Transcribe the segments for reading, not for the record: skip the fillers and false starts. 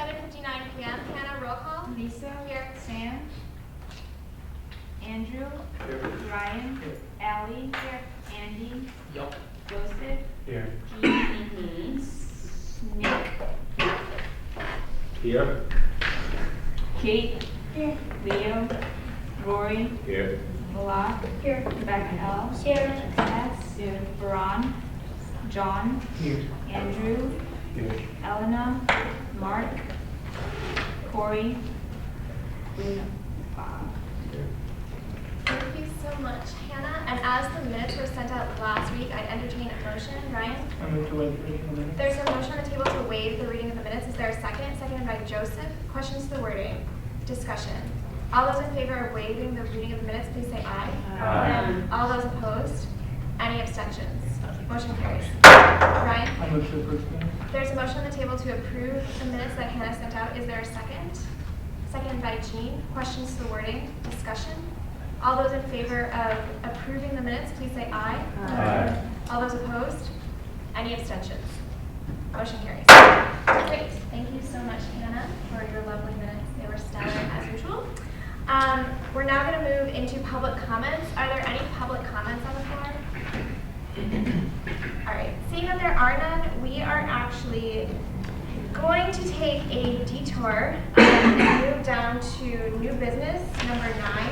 7:59 p.m. Hannah, roll call. Lisa. Here. Sam. Andrew. Here. Ryan. Here. Allie. Here. Andy. Yup. Joseph. Here. Jean. Nick. Here. Kate. Here. Leo. Rory. Here. Malak. Here. Rebecca L. Here. Tess. Here. Baran. John. Here. Andrew. Here. Elena. Mark. Corey. Thank you so much, Hannah. And as the minutes were sent out last week, I entertain a motion. Ryan? I move to waive the reading of the minutes. There's a motion on the table to waive the reading of the minutes. Is there a second? Seconded by Joseph. Questions to the wording? Discussion. All those in favor of waiving the reading of the minutes, please say aye. Aye. All those opposed? Any abstentions? Motion carries. Ryan? I move to approve the minutes. There's a motion on the table to approve the minutes that Hannah sent out. Is there a second? Seconded by Jean. Questions to the wording? Discussion. All those in favor of approving the minutes, please say aye. Aye. All those opposed? Any abstentions? Motion carries. Great. Thank you so much, Hannah, for your lovely minutes. They were stellar as usual. We're now going to move into public comments. Are there any public comments on the floor? All right. Seeing that there are none, we are actually going to take a detour and move down to new business, number 9.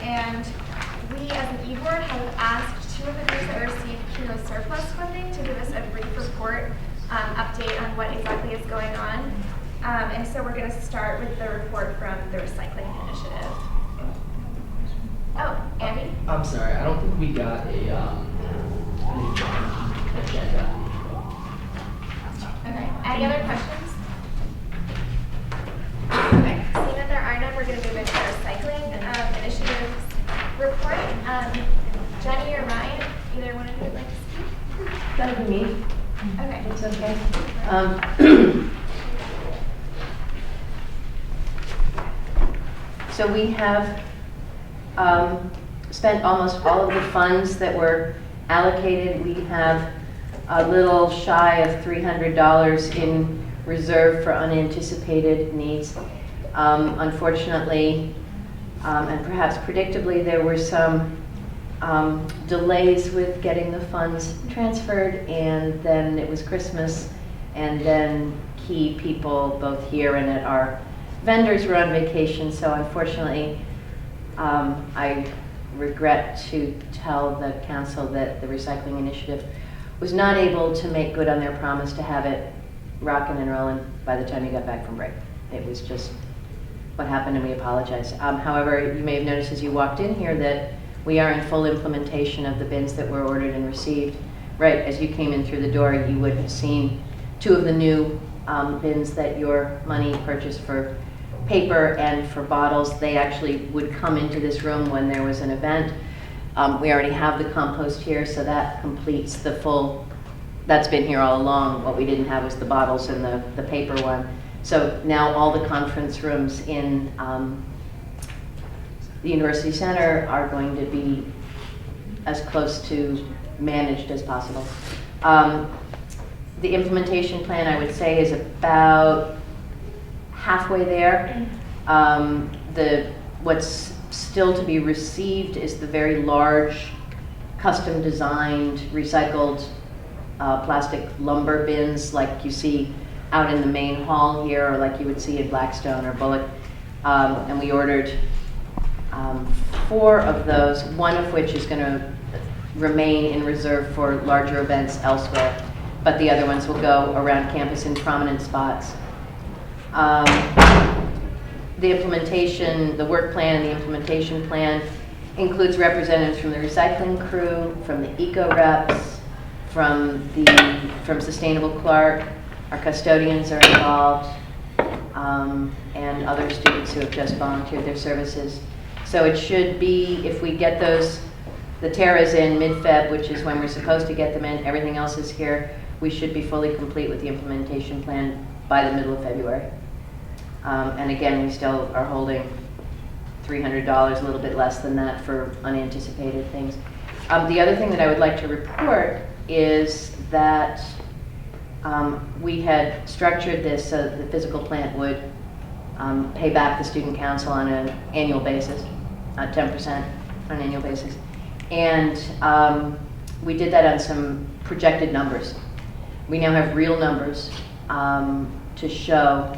And we, as an e-board, have asked 2 of the groups that received Kilo surplus funding to give us a brief report update on what exactly is going on. And so we're going to start with the report from the Recycling Initiative. Oh, Andy? I'm sorry, I don't think we got a an agenda. Okay. Any other questions? Okay. Seeing that there are none, we're going to move into the Recycling Initiative's report. Jenny or Ryan, either one of you would like to speak? That would be me. Okay. It's okay. So we have spent almost all of the funds that were allocated. We have a little shy of $300 in reserve for unanticipated needs. Unfortunately, and perhaps predictably, there were some delays with getting the funds transferred, and then it was Christmas, and then key people both here and at our vendors were on vacation, so unfortunately, I regret to tell the council that the Recycling Initiative was not able to make good on their promise to have it rocking and rolling by the time you got back from break. It was just what happened, and we apologize. However, you may have noticed as you walked in here that we are in full implementation of the bins that were ordered and received. Right as you came in through the door, you would have seen 2 of the new bins that your money purchased for paper and for bottles. They actually would come into this room when there was an event. We already have the compost here, so that completes the full, that's been here all along. What we didn't have was the bottles and the paper one. So now all the conference rooms in the University Center are going to be as close to managed as possible. The implementation plan, I would say, is about halfway there. What's still to be received is the very large, custom designed, recycled plastic lumber bins like you see out in the main hall here, or like you would see at Blackstone or Bullock. And we ordered 4 of those, one of which is going to remain in reserve for larger events elsewhere, but the other ones will go around campus in prominent spots. The implementation, the work plan and the implementation plan includes representatives from the recycling crew, from the eco reps, from Sustainable Clark. Our custodians are involved, and other students who have just volunteered their services. So it should be, if we get the Terras in mid-Feb, which is when we're supposed to get them in, everything else is here, we should be fully complete with the implementation plan by the middle of February. And again, we still are holding $300, a little bit less than that for unanticipated things. The other thing that I would like to report is that We had structured this so that the physical plant would pay back the student council on an annual basis, 10% on an annual basis. And we did that on some projected numbers. We now have real numbers to show.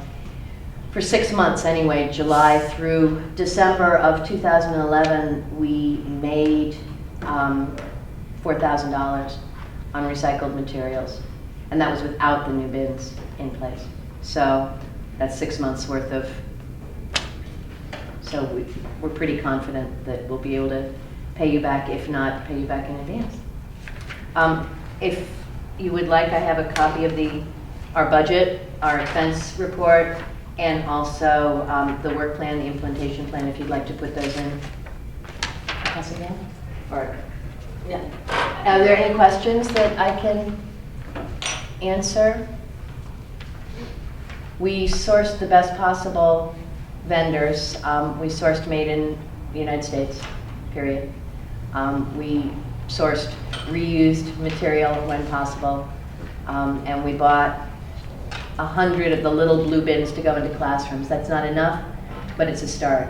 For 6 months anyway, July through December of 2011, we made $4,000 on recycled materials. And that was without the new bins in place. So that's 6 months worth of, so we're pretty confident that we'll be able to pay you back, if not, pay you back in advance. If you would like, I have a copy of our budget, our expense report, and also the work plan, the implementation plan, if you'd like to put those in. Pass it down? Or, yeah. Are there any questions that I can answer? We sourced the best possible vendors. We sourced made in the United States, period. We sourced reused material when possible. And we bought 100 of the little blue bins to go into classrooms. That's not enough, but it's a start.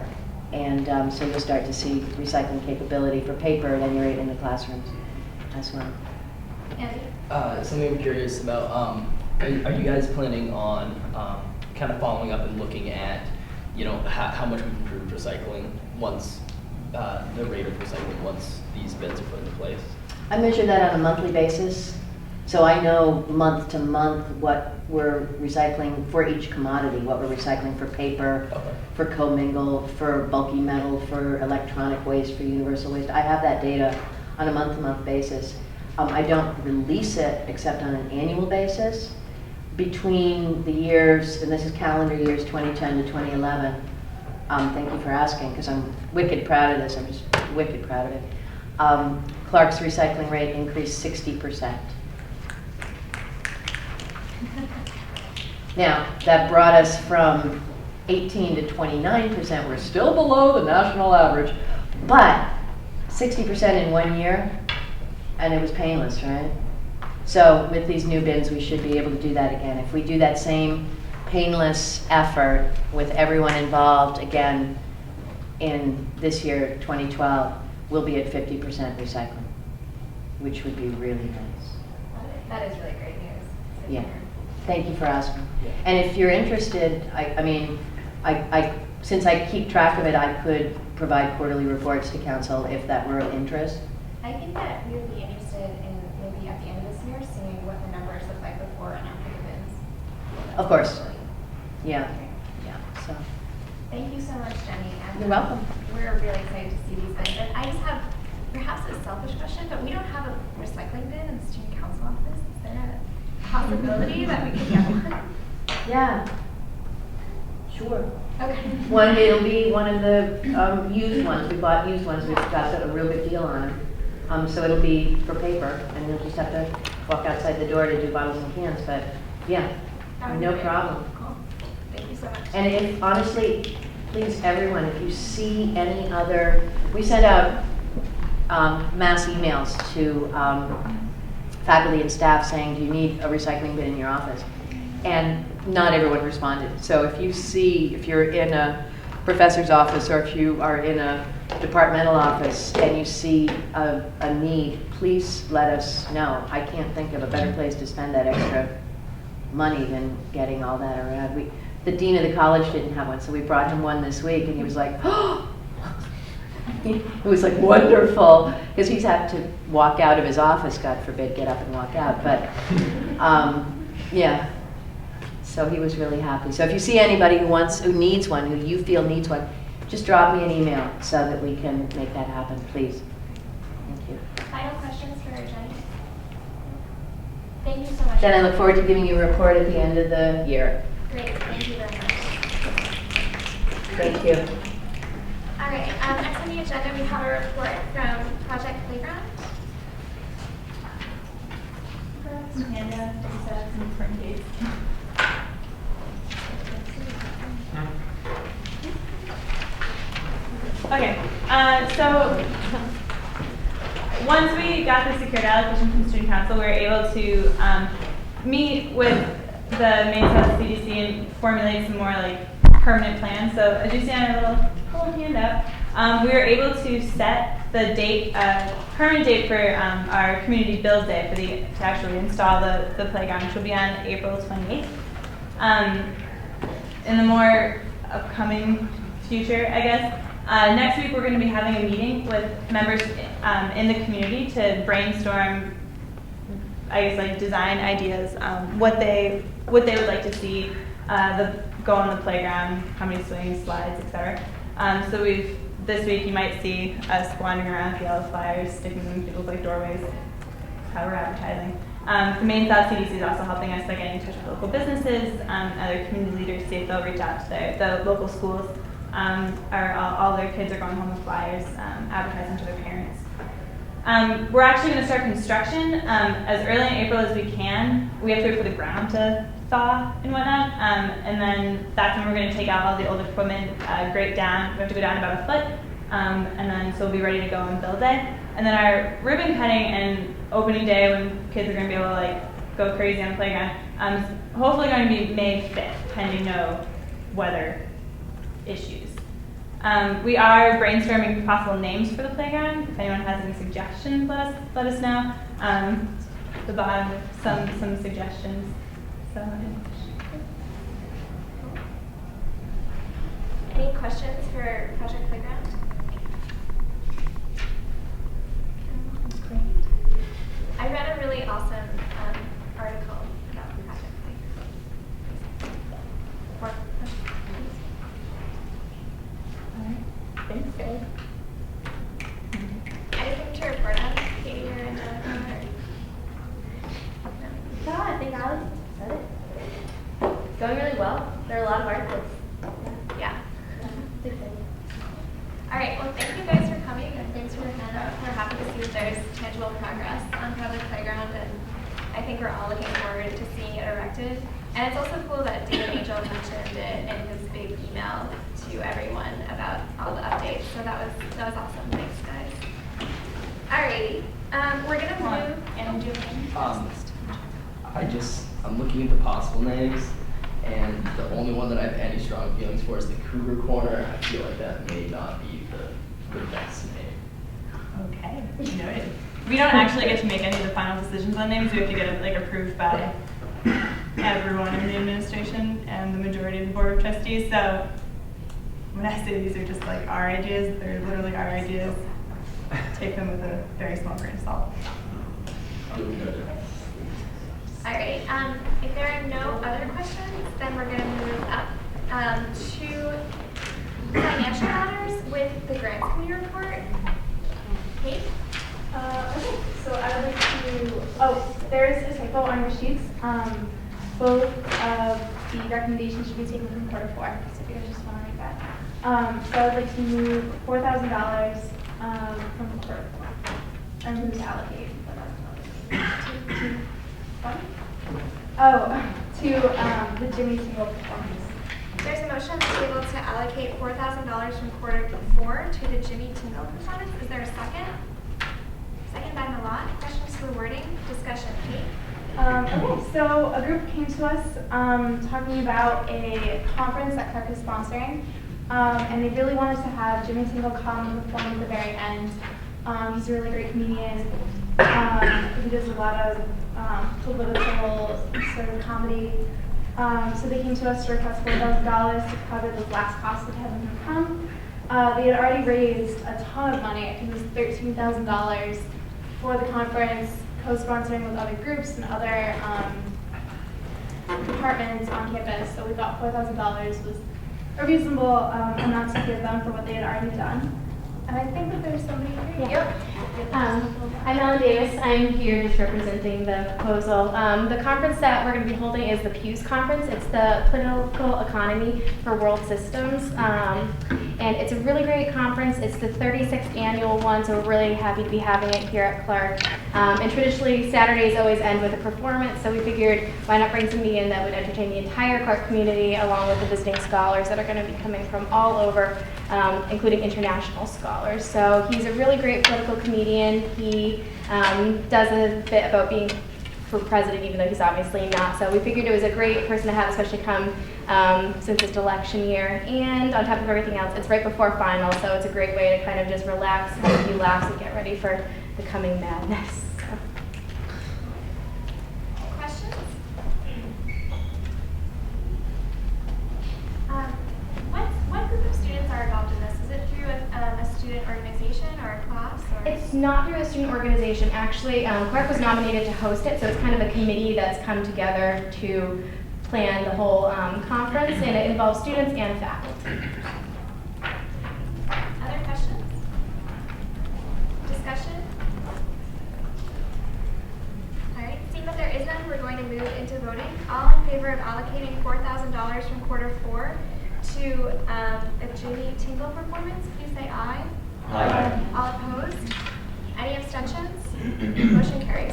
And so you'll start to see recycling capability for paper then you're in the classrooms as well. Andy? Something I'm curious about, are you guys planning on kind of following up and looking at, how much we've improved recycling once, the rate of recycling once these bins are put into place? I measure that on a monthly basis. So I know month to month what we're recycling for each commodity, what we're recycling for paper, Okay. for commingle, for bulky metal, for electronic waste, for universal waste. I have that data on a month-to-month basis. I don't release it except on an annual basis. Between the years, and this is calendar years 2010 to 2011, thank you for asking, because I'm wicked proud of this. I'm just wicked proud of it. Clark's recycling rate increased 60%. Now, that brought us from 18 to 29%. We're still below the national average, but 60% in 1 year, and it was painless, right? So with these new bins, we should be able to do that again. If we do that same painless effort with everyone involved again in this year, 2012, we'll be at 50% recycling, which would be really nice. That is really great news. Good to Yeah. hear. Thank you for asking. Yeah. And if you're interested, since I keep track of it, I could provide quarterly reports to council if that were of interest. I think that we would be interested in maybe at the end of this year seeing what the numbers look like before and after the bins. Of course. Yeah, yeah, so, Thank you so much, Jenny. And you're welcome. We're really excited to see these bins. And I just have perhaps a selfish question, but we don't have a recycling bin in the student council office. Is there a possibility that we could get one? Yeah. Sure. Okay. It'll be one of the used ones. We bought used ones. We've got a real good deal on them. So it'll be for paper, and you'll just have to walk outside the door to do bottles and cans. But yeah, That would be no great. problem. Cool. Thank you so much. And if, honestly, please, everyone, if you see any other, we sent out mass emails to faculty and staff saying, do you need a recycling bin in your office? And not everyone responded. So if you're in a professor's office or if you are in a departmental office and you see a need, please let us know. I can't think of a better place to spend that extra money than getting all that around. The dean of the college didn't have one, so we brought him one this week, and he was like, oh! It was like wonderful, because he's had to walk out of his office, God forbid, get up and walk out, but yeah. So he was really happy. So if you see anybody who needs one, who you feel needs one, just drop me an email so that we can make that happen, please. Thank you. Final questions for Jenny? Thank you so much. Then I look forward to giving you a report at the end of the year. Great. Thank you very much. Thank you. All right. Next on the agenda, we have a report from Project Playground. Amanda, Lisa, some important dates. Okay, so once we got the secured allocation from student council, we were able to meet with the Maine South CDC and formulate some more like permanent plans. So as you see on our little handout, we were able to set the date, permanent date for our community build day to actually install the playground, which will be on April 28th. In the more upcoming future, I guess, next week we're going to be having a meeting with members in the community to brainstorm, I guess, like design ideas, what they would like to see go on the playground, how many swings, slides, etc. So this week you might see us wandering around with yellow flyers, sticking them in people's like doorways. That's how we're advertising. The Maine South CDC is also helping us by getting in touch with local businesses, other community leaders, see if they'll reach out to the local schools. All their kids are going home with flyers, advertising to their parents. We're actually going to start construction as early in April as we can. We have to wait for the ground to thaw and whatnot, and then that's when we're going to take out all the old equipment, grate down. We have to go down about a foot, and then so we'll be ready to go on build day. And then our ribbon cutting and opening day, when kids are going to be able to like go crazy on the playground, is hopefully going to be May 5th, pending no weather issues. We are brainstorming possible names for the playground. If anyone has any suggestions, let us know. The bottom with some suggestions. So, Any questions for Project Playground? I read a really awesome article about Project Playground. More questions? thanks, guys. Anything to report on, Katie or Angelica? No, I think Alex said it. It's going really well. There are a lot of articles. Yeah. It's exciting. All right, well, thank you guys for coming, and thanks for your handout. We're happy to see that there's tangible progress on Project Playground, and I think we're all looking forward to seeing it erected. And it's also cool that David Angel mentioned it in his big email to everyone about all the updates. So that was awesome. Thanks, guys. All righty, we're gonna move. And do you I'm looking into possible names, and the only one that I have any strong feelings for is the Cougar Corner. I feel like that may not be the best name. Okay, noted. We don't actually get to make any of the final decisions on names. We have to get it like approved by everyone in the administration and the majority of the board of trustees. So when I say these are just like our ideas, they're literally our ideas. Take them with a very small grain of salt. All right, if there are no other questions, then we're gonna move up to financial matters with the grants committee report. Kate? Okay, so I would like to, there's a typo on your sheets. Both of the recommendations should be taken from quarter 4, so if you guys just want to write that. So I would like to move $4,000 from quarter 4. I'm going to allocate $4,000 to the Jimmy Tingle performance. There's a motion to be able to allocate $4,000 from quarter 4 to the Jimmy Tingle performance. Is there a second? Second by Malott. Questions for wording? Discussion. Kate? Okay, so a group came to us talking about a conference that Clark is sponsoring, and they really wanted to have Jimmy Tingle come and perform at the very end. He's a really great comedian. He does a lot of political sort of comedy. So they came to us to request $4,000 to cover the last cost of having him come. They had already raised a ton of money. I think it was $13,000 for the conference, co-sponsoring with other groups and other departments on campus. So we thought $4,000 was a reasonable amount to give them for what they had already done. And I think that there's somebody here. Yep. I'm Ellen Davis. I'm here just representing the proposal. The conference that we're going to be holding is the PEWS conference. It's the Political Economy for World Systems. And it's a really great conference. It's the 36th annual one, so we're really happy to be having it here at Clark. And traditionally, Saturdays always end with a performance, so we figured why not bring somebody in that would entertain the entire Clark community, along with the visiting scholars that are going to be coming from all over, including international scholars. So he's a really great political comedian. He does a bit about being for president, even though he's obviously not. So we figured it was a great person to have, especially come since it's election year. And on top of everything else, it's right before finals, so it's a great way to kind of just relax, have a few laughs, and get ready for the coming madness. So. Questions? What group of students are involved in this? Is it through a student organization or a class? Or? It's not through a student organization. Actually, Clark was nominated to host it, so it's kind of a committee that's come together to plan the whole conference, and it involves students and faculty. Other questions? Discussion? All right, seeing that there is none, we're going to move into voting. All in favor of allocating $4,000 from quarter 4 to a Jimmy Tingle performance, please say aye. Aye. All opposed? Any abstentions? Motion carries.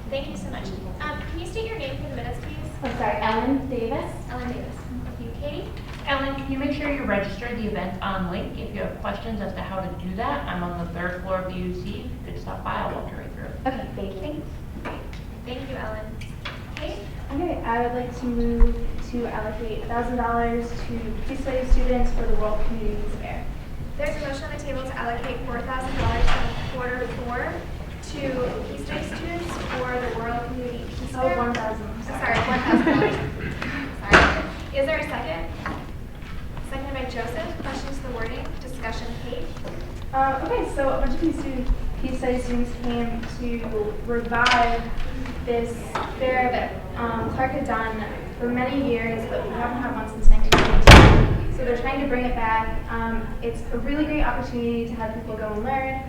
Thank you so much. Can you state your name for the minutes, please? I'm sorry, Ellen Davis. Ellen Davis. Thank you. Katie? Ellen, can you make sure you register the event on Link? If you have questions as to how to do that, I'm on the 3rd floor of the UC. If you could stop by, I'll walk you right through. Okay, thank you. Thank you, Ellen. Kate? Okay, I would like to move to allocate $1,000 to Peace Studies students for the World Community Peace Fair. There's a motion on the table to allocate $4,000 from quarter 4 to Peace Day students for the World Community Peace Oh, Fair. 1,000. Sorry, $1,000. Sorry. Is there a second? Seconded by Joseph. Questions to the wording? Discussion, Kate? Okay, so a bunch of Peace Studies students came to revive this fair that Clark had done for many years, but we haven't had one since 1992. So they're trying to bring it back. It's a really great opportunity to have people go and learn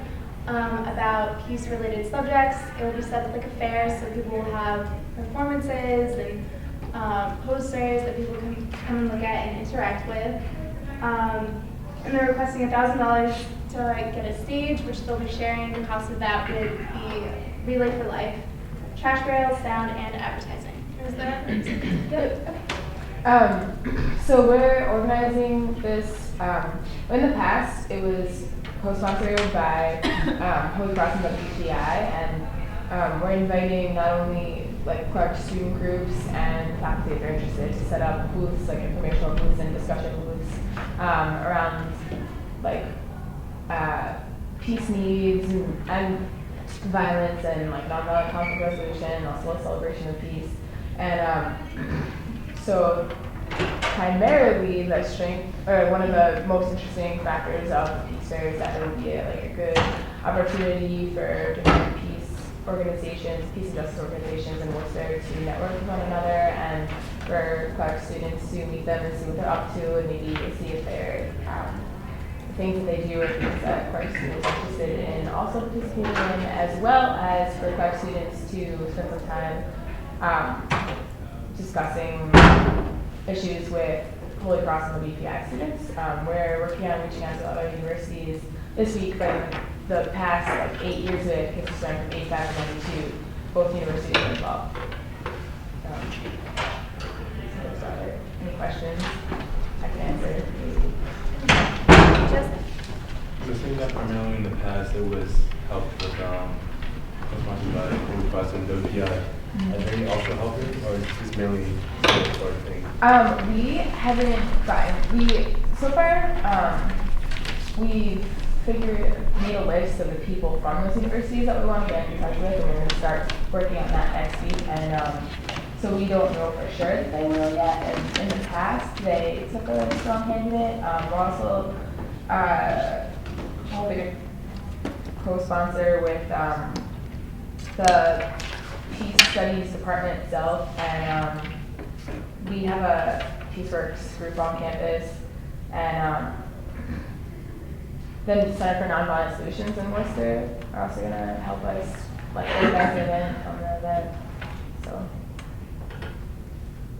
about peace-related subjects. It will be set up like a fair, so people will have performances and posters that people can come and look at and interact with. And they're requesting $1,000 to get a stage, which they'll be sharing the cost of that with the Relay for Life, trash barrels, sound, and advertising. Is that? Good. Okay. So we're organizing this. In the past, it was co-sponsored by Holy Cross and WPI, and we're inviting not only like Clark student groups and faculty if they're interested to set up booths, like informational booths and discussion booths around like peace needs and violence and like nonviolent conflict resolution, also a celebration of peace. And so primarily the strength, or one of the most interesting factors of Peace Fair is that it would be like a good opportunity for different peace organizations, peace and justice organizations in Worcester to network with one another, and for Clark students to meet them and see what they're up to, and maybe see if they're things that they do or things that Clark students are interested in also participating in, as well as for Clark students to spend some time discussing issues with Holy Cross and the BPI students. We're working on reaching out to other universities this week, but in the past like 8 years, it has started from 85 and 92, both universities are involved. So any questions I can answer? Joseph? So saying that primarily in the past it was helped with co-sponsored by Holy Cross and WPI. Are they also helping, or is this mainly a sort of thing? We haven't gotten, so far, we made a list of the people from those universities that we want to get in touch with, and we're going to start working on that next week. And so we don't know for sure that they will yet. And in the past, they took a strong candidate. We're also hoping to co-sponsor with the Peace Studies department itself, and we have a PeaceWorks group on campus, and then the Center for Nonviolent Solutions in Worcester are also going to help us like organize an event on the event. So.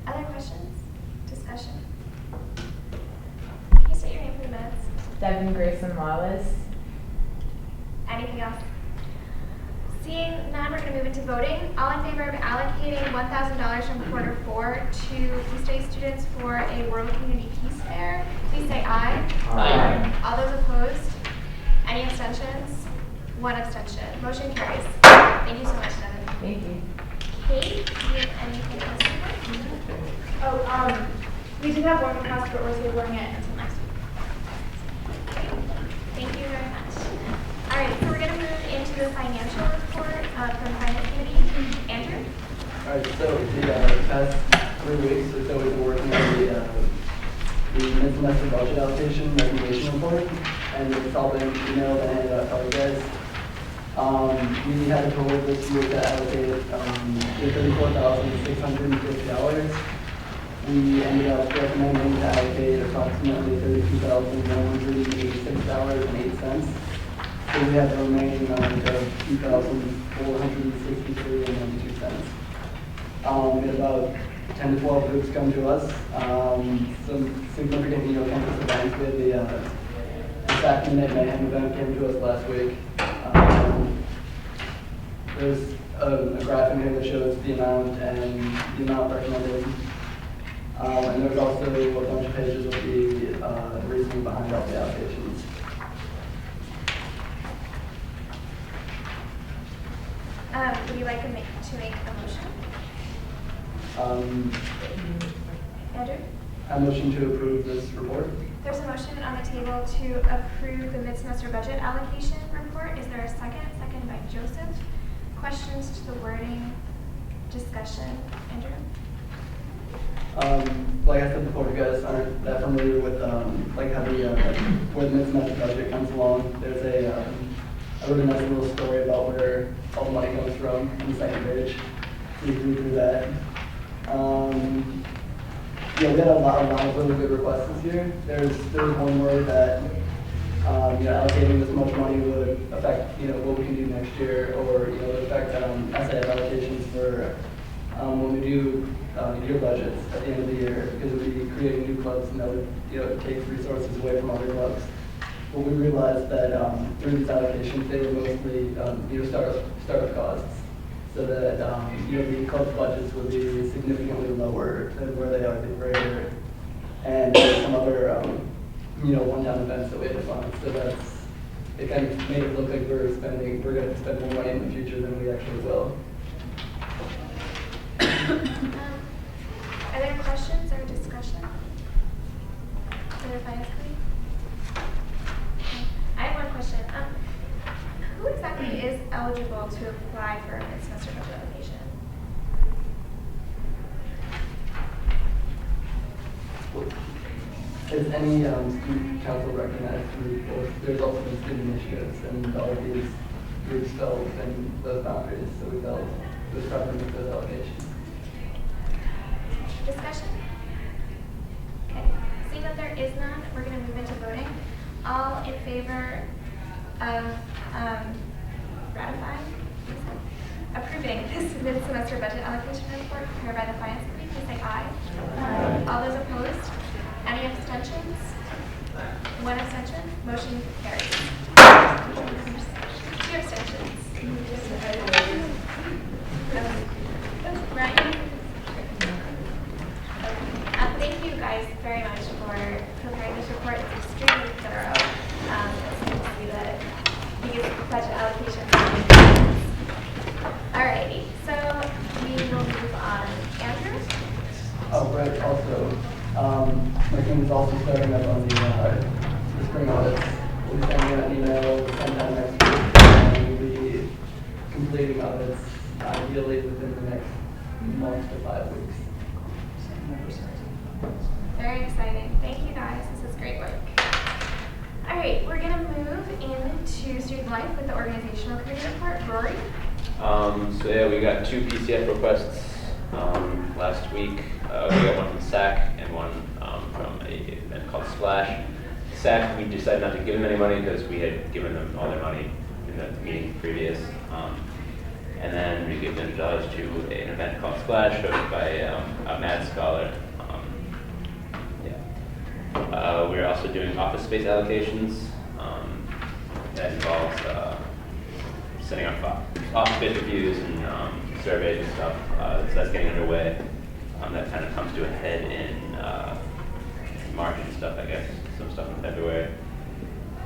Other questions? Discussion? Can you state your name for the minutes? Devin Grayson Wallace. Anything else? Seeing none, we're going to move into voting. All in favor of allocating $1,000 from quarter 4 to Peace Day students for a World Community Peace Fair, please say aye. Aye. All those opposed? Any abstentions? One abstention. Motion carries. Thank you so much, Devin. Thank you. Kate, do you have anything else to report? We do have one request, but we're tabling it until next week. Thank you very much. All right, so we're going to move into the financial report from Finance Committee. Andrew? All right, so the past 3 weeks or so we've been working on the mid-semester budget allocation recommendation report, and it's all been emailed and handed out to all you guys. We had a total this year to allocate $34,650. We ended up recommending to allocate approximately $32,186.08. So we have a remaining amount of $2,463.92. We had about 10 to 12 groups come to us. Some significant, campus events. We had the Sac Minute Mayhem event came to us last week. There's a graphic here that shows the amount and the amount recommended. And there's also a bunch of pages with the reasoning behind all the allocations. Would you like to make a motion? Andrew? I motion to approve this report. There's a motion on the table to approve the mid-semester budget allocation report. Is there a second? Second by Joseph. Questions to the wording, discussion? Andrew? Like I said before, you guys aren't that familiar with like how where the mid-semester budget comes along. There's a really nice little story about where all the money comes from on the second page. So you can read through that. We had a lot of really good requests this year. There's one word that allocating this much money would affect what we can do next year, or would affect SAF allocations for when we do year budgets at the end of the year, because we'd be creating new clubs and that would take resources away from other clubs. But we realized that through these allocations they were mostly startup costs, so that the club budgets would be significantly lower than where they are this year, and there's some other one-time events that we had to fund. So it kind of made it look like we're going to spend more money in the future than we actually will. Are there questions or discussion for the finance committee? I have one question. Who exactly is eligible to apply for a mid-semester budget allocation? Is any student council recognized group, or there's also been student initiatives, and all of these groups fell within those boundaries, so we felt it was proper to make those allocations. Discussion? Okay. Seeing that there is none, we're going to move into voting. All in favor of approving this mid-semester budget allocation report prepared by the Finance Committee, please say aye. Aye. All those opposed? Any abstentions? One abstention. Motion carries. 2 abstentions. Ryan? Thank you guys very much for preparing this report. It's extremely thorough. It's nice to see that these budget allocations. Alrighty, so we will move on. Andrew? Oh, right. Also, my team is also starting up on the spring audits. We'll be sending out an email sometime next week, and we'll be completing audits ideally within the next month to 5 weeks. Very exciting. Thank you guys. This is great work. All right, we're going to move into student life with the organizational committee report. Rory? So yeah, we got 2 PCF requests last week. We got one from SAC and one from a event called Splash. SAC, we decided not to give them any money because we had given them all their money in the meeting previous. And then we gave $100 to an event called Splash, hosted by a Mad Scholar. We're also doing office space allocations. That involves setting up office space reviews and surveys and stuff. So that's getting underway. That kind of comes to a head in March and stuff, I guess. Some stuff in February.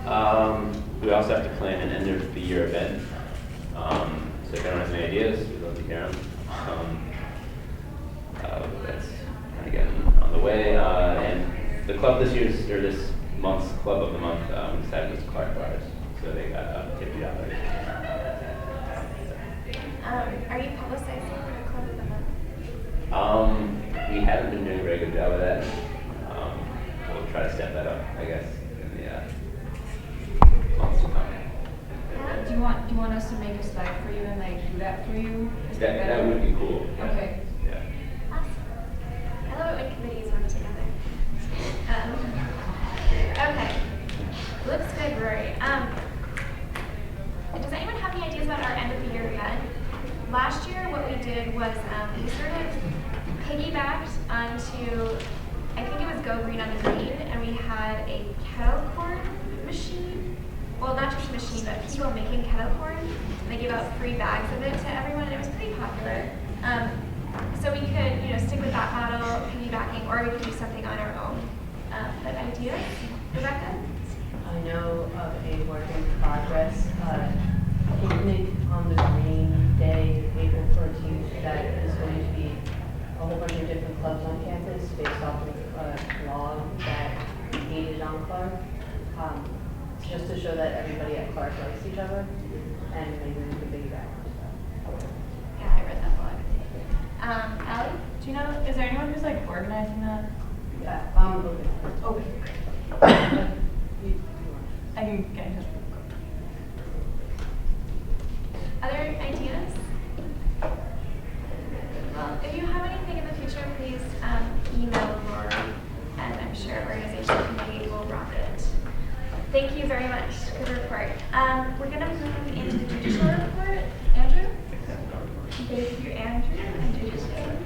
We also have to plan an end of the year event. So if anyone has any ideas, we'd love to Durham. That's kind of getting on the way. And the club this month's club of the month decided was Clark Bars, so they got $50. Are you publicizing the club of the month? We haven't been doing a very good job of that. We'll try to step that up, I guess, in the months to come. Do you want us to make a slide for you and like do that for you? Is That better? would be cool. Yeah. Okay. Yeah. Awesome. I love it when committees work together. Okay. Looks good, Rory. Does anyone have any ideas about our end of the year event? Last year, what we did was we sort of piggybacked onto, I think it was Go Green on the Green, and we had a kettle corn machine. Well, not just a machine, but people making kettle corn. They gave out free bags of it to everyone, and it was pretty popular. So we could, stick with that model, piggybacking, or we could do something on our own. But ideas, Rebecca? I know of a work in progress, picnic on the Green Day, April 14th, that is going to be a whole bunch of different clubs on campus based off of a blog that created on Clark. Just to show that everybody at Clark likes each other, and maybe we can piggyback on that. Yeah, I read that blog. Allie? Do you know, is there anyone who's like organizing that? Yeah, okay. I can get in touch with Other ideas? Well, if you have anything in the future, please email Rory, and I'm sure organization committee will rock it. Thank you very much for the report. We're going to move into the judicial report. Andrew? Thank you, Andrew, and judicial.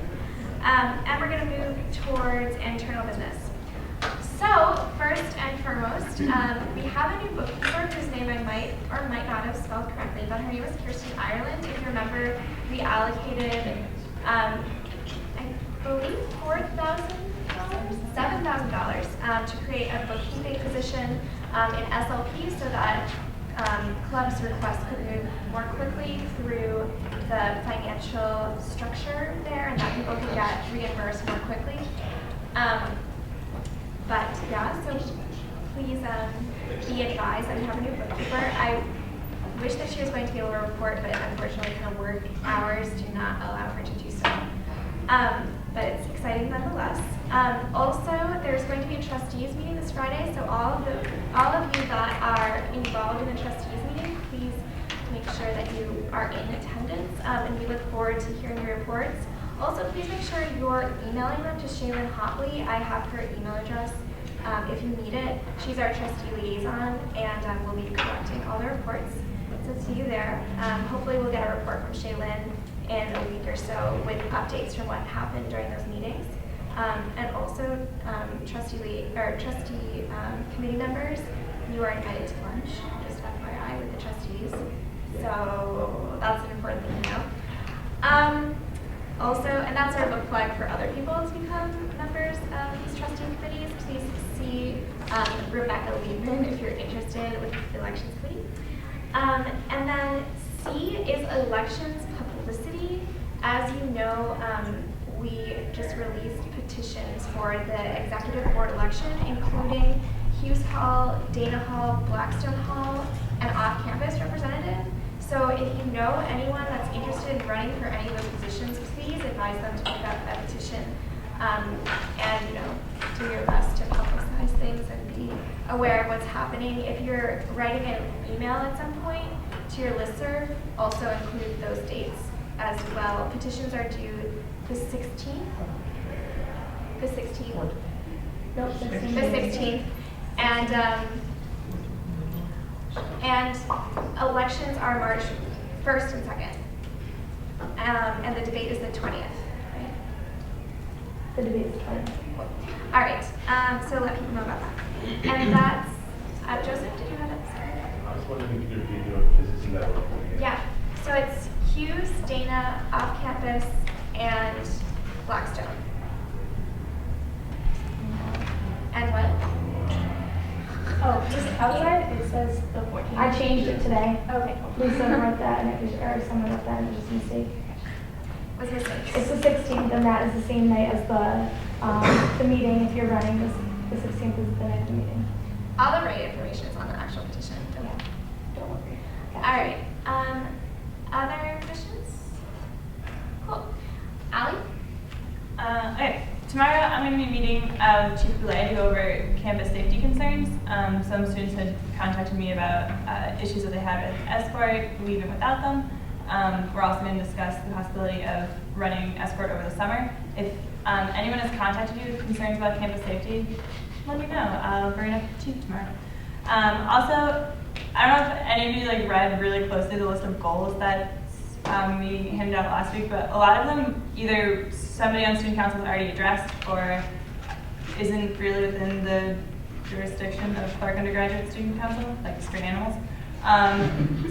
And we're going to move towards internal business. So, first and foremost, we have a new bookkeeper whose name I might or might not have spelled correctly, but her name is Kirsten Ireland. If you remember, we allocated, I believe, $7,000 to create a bookkeeping position in SLP so that clubs' requests could move more quickly through the financial structure there, and that people could get reimbursed more quickly. But yeah, so please be advised that we have a new bookkeeper. I wish that she was going to be able to report, but unfortunately kind of work hours do not allow her to do so. But it's exciting nonetheless. Also, there's going to be a trustees meeting this Friday, so all of you that are involved in the trustees meeting, please make sure that you are in attendance, and we look forward to hearing your reports. Also, please make sure you're emailing them to Shaylin Hopley. I have her email address if you need it. She's our trustee liaison, and we'll be collecting all the reports. So see you there. Hopefully we'll get a report from Shaylin in a week or so with updates from what happened during those meetings. And also, trustee committee members, you are invited to lunch, just FYI, with the trustees. So that's an important thing to know. Also, and that's our book plug for other people to become members of these trustee committees. Please see Rebecca Liebman if you're interested with the elections committee. And then C is elections publicity. As you know, we just released petitions for the executive board election, including Hughes Hall, Dana Hall, Blackstone Hall, and off-campus representative. So if you know anyone that's interested in running for any of those positions, please advise them to pick up that petition and do your best to publicize things and be aware of what's happening. If you're writing an email at some point to your listserv, also include those dates as well. Petitions are due the 16th. The 16th. Nope, the 16th. And elections are March 1st and 2nd. And the debate is the 20th, right? The debate is the 20th. Cool. All right, so let people know about that. And that's, Joseph, did you have it? I was wondering if you could repeat your position that we're holding. Yeah, so it's Hughes, Dana, off-campus, and Blackstone. And what? Oh, just outside, it says the 14th. I changed it today. Okay, cool. Please don't write that, and if or someone wrote that, and it's just a mistake. Was missing. It's the 16th, and that is the same night as the meeting. If you're running, the 16th is the night of the meeting. All the right information is on the actual petition. Don't worry. All right. Other questions? Cool. Allie? Okay. Tomorrow I'm going to be meeting with Chief Boulay to go over campus safety concerns. Some students had contacted me about issues that they had with Escort, leaving without them. We're also going to discuss the possibility of running Escort over the summer. If anyone has contacted you with concerns about campus safety, let me know. I'll bring it up to Chief tomorrow. Also, I don't know if any of you read really closely the list of goals that we handed out last week, but a lot of them either somebody on student council has already addressed or isn't really within the jurisdiction of Clark Undergraduate Student Council, like Screen Animals.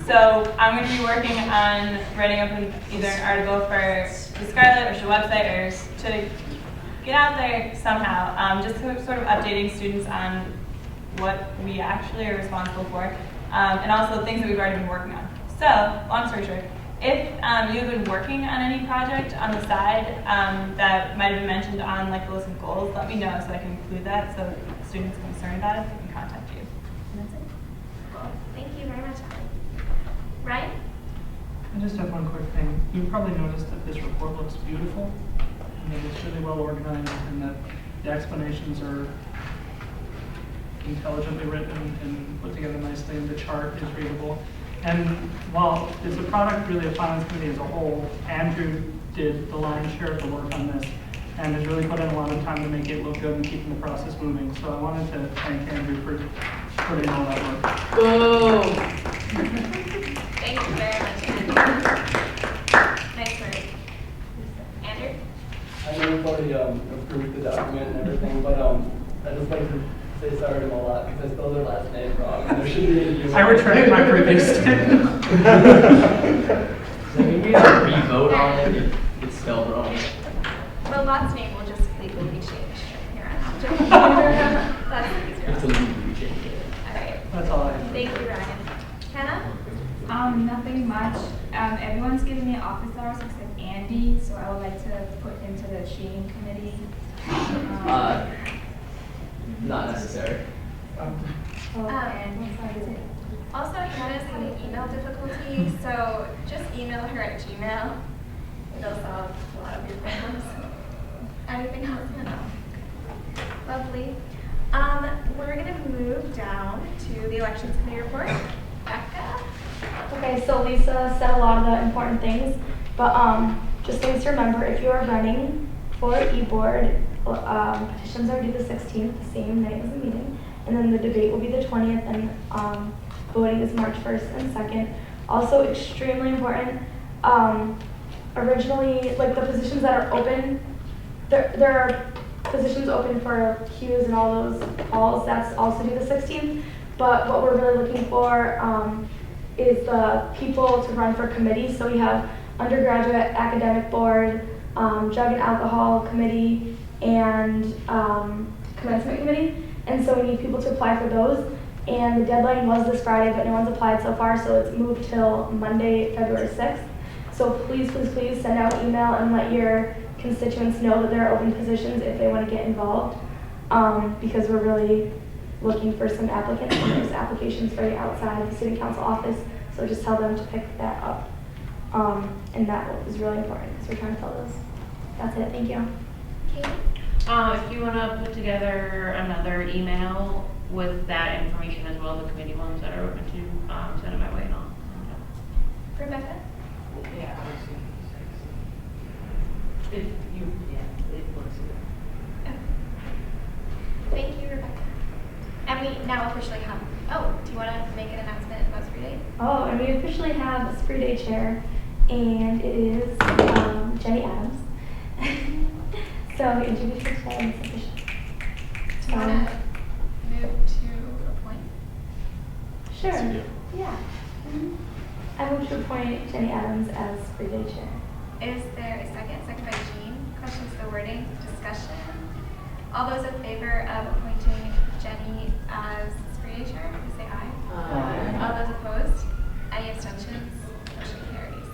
So I'm going to be working on writing up either an article for the Scarlet or the website or to get out there somehow, just sort of updating students on what we actually are responsible for, and also things that we've already been working on. So, long story short, if you've been working on any project on the side that might have been mentioned on the list of goals, let me know so I can include that so students concerned about it can contact you. And that's it. Cool. Thank you very much, Allie. Ryan? I just have one quick thing. You probably noticed that this report looks beautiful, and that it's really well organized, and that the explanations are intelligently written and put together nicely, and the chart is readable. And while it's a product really of Finance Committee as a whole, Andrew did the lion's share of the work on this and has really put in a lot of time to make it look good and keeping the process moving. So I wanted to thank Andrew for putting all that work. Boom. Thank you very much, Andrew. Nice work. Andrew? I know we've already approved the document and everything, but I'd just like to say sorry to them a lot because I spelled their last name wrong. And there shouldn't be any I retract my previous statement. Maybe re-vote on it if it's spelled wrong. The last name will just legally be changed from here on out. That's easier. It's a legally changed. All right. That's all I have. Thank you, Ryan. Hannah? Nothing much. Everyone's giving me office hours except Andy, so I would like to put him to the shading committee. Not necessary. And Also, Hannah's having email difficulty, so just email her at Gmail. It'll solve a lot of your problems. Anything else, Hannah? Lovely. We're going to move down to the Elections Committee report. Becca? Okay, so Lisa said a lot of the important things, but just things to remember, if you are running for e-board, petitions are due the 16th, the same night as the meeting, and then the debate will be the 20th, and voting is March 1st and 2nd. Also extremely important, originally, the positions that are open, there are positions open for Qs and all those halls, that's also due the 16th, but what we're really looking for is the people to run for committees. So we have undergraduate academic board, drug and alcohol committee, and commencement committee. And so we need people to apply for those. And the deadline was this Friday, but no one's applied so far, so it's moved till Monday, February 6th. So please, please, please send out an email and let your constituents know that there are open positions if they want to get involved, because we're really looking for some applicants, and there's applications right outside of the city council office, so just tell them to pick that up. And that is really important, because we're trying to fill those. That's it, thank you. Katie? If you want to put together another email with that information as well, the committee ones that are open to, send it my way and I'll. Rebecca? Yeah, it looks good. Thank you, Rebecca. And we now officially have, do you want to make an announcement about Spree Day? Oh, and we officially have a Spree Day chair, and it is Jenny Adams. So introduce yourself and it's official. Do you want to move to appoint? Sure. Yeah. I move to appoint Jenny Adams as Spree Day chair. Is there a second? Second by Jean. Questions to the wording? Discussion? All those in favor of appointing Jenny as Spree Day chair, please say aye. Aye. All those opposed? Any abstentions? Motion carries.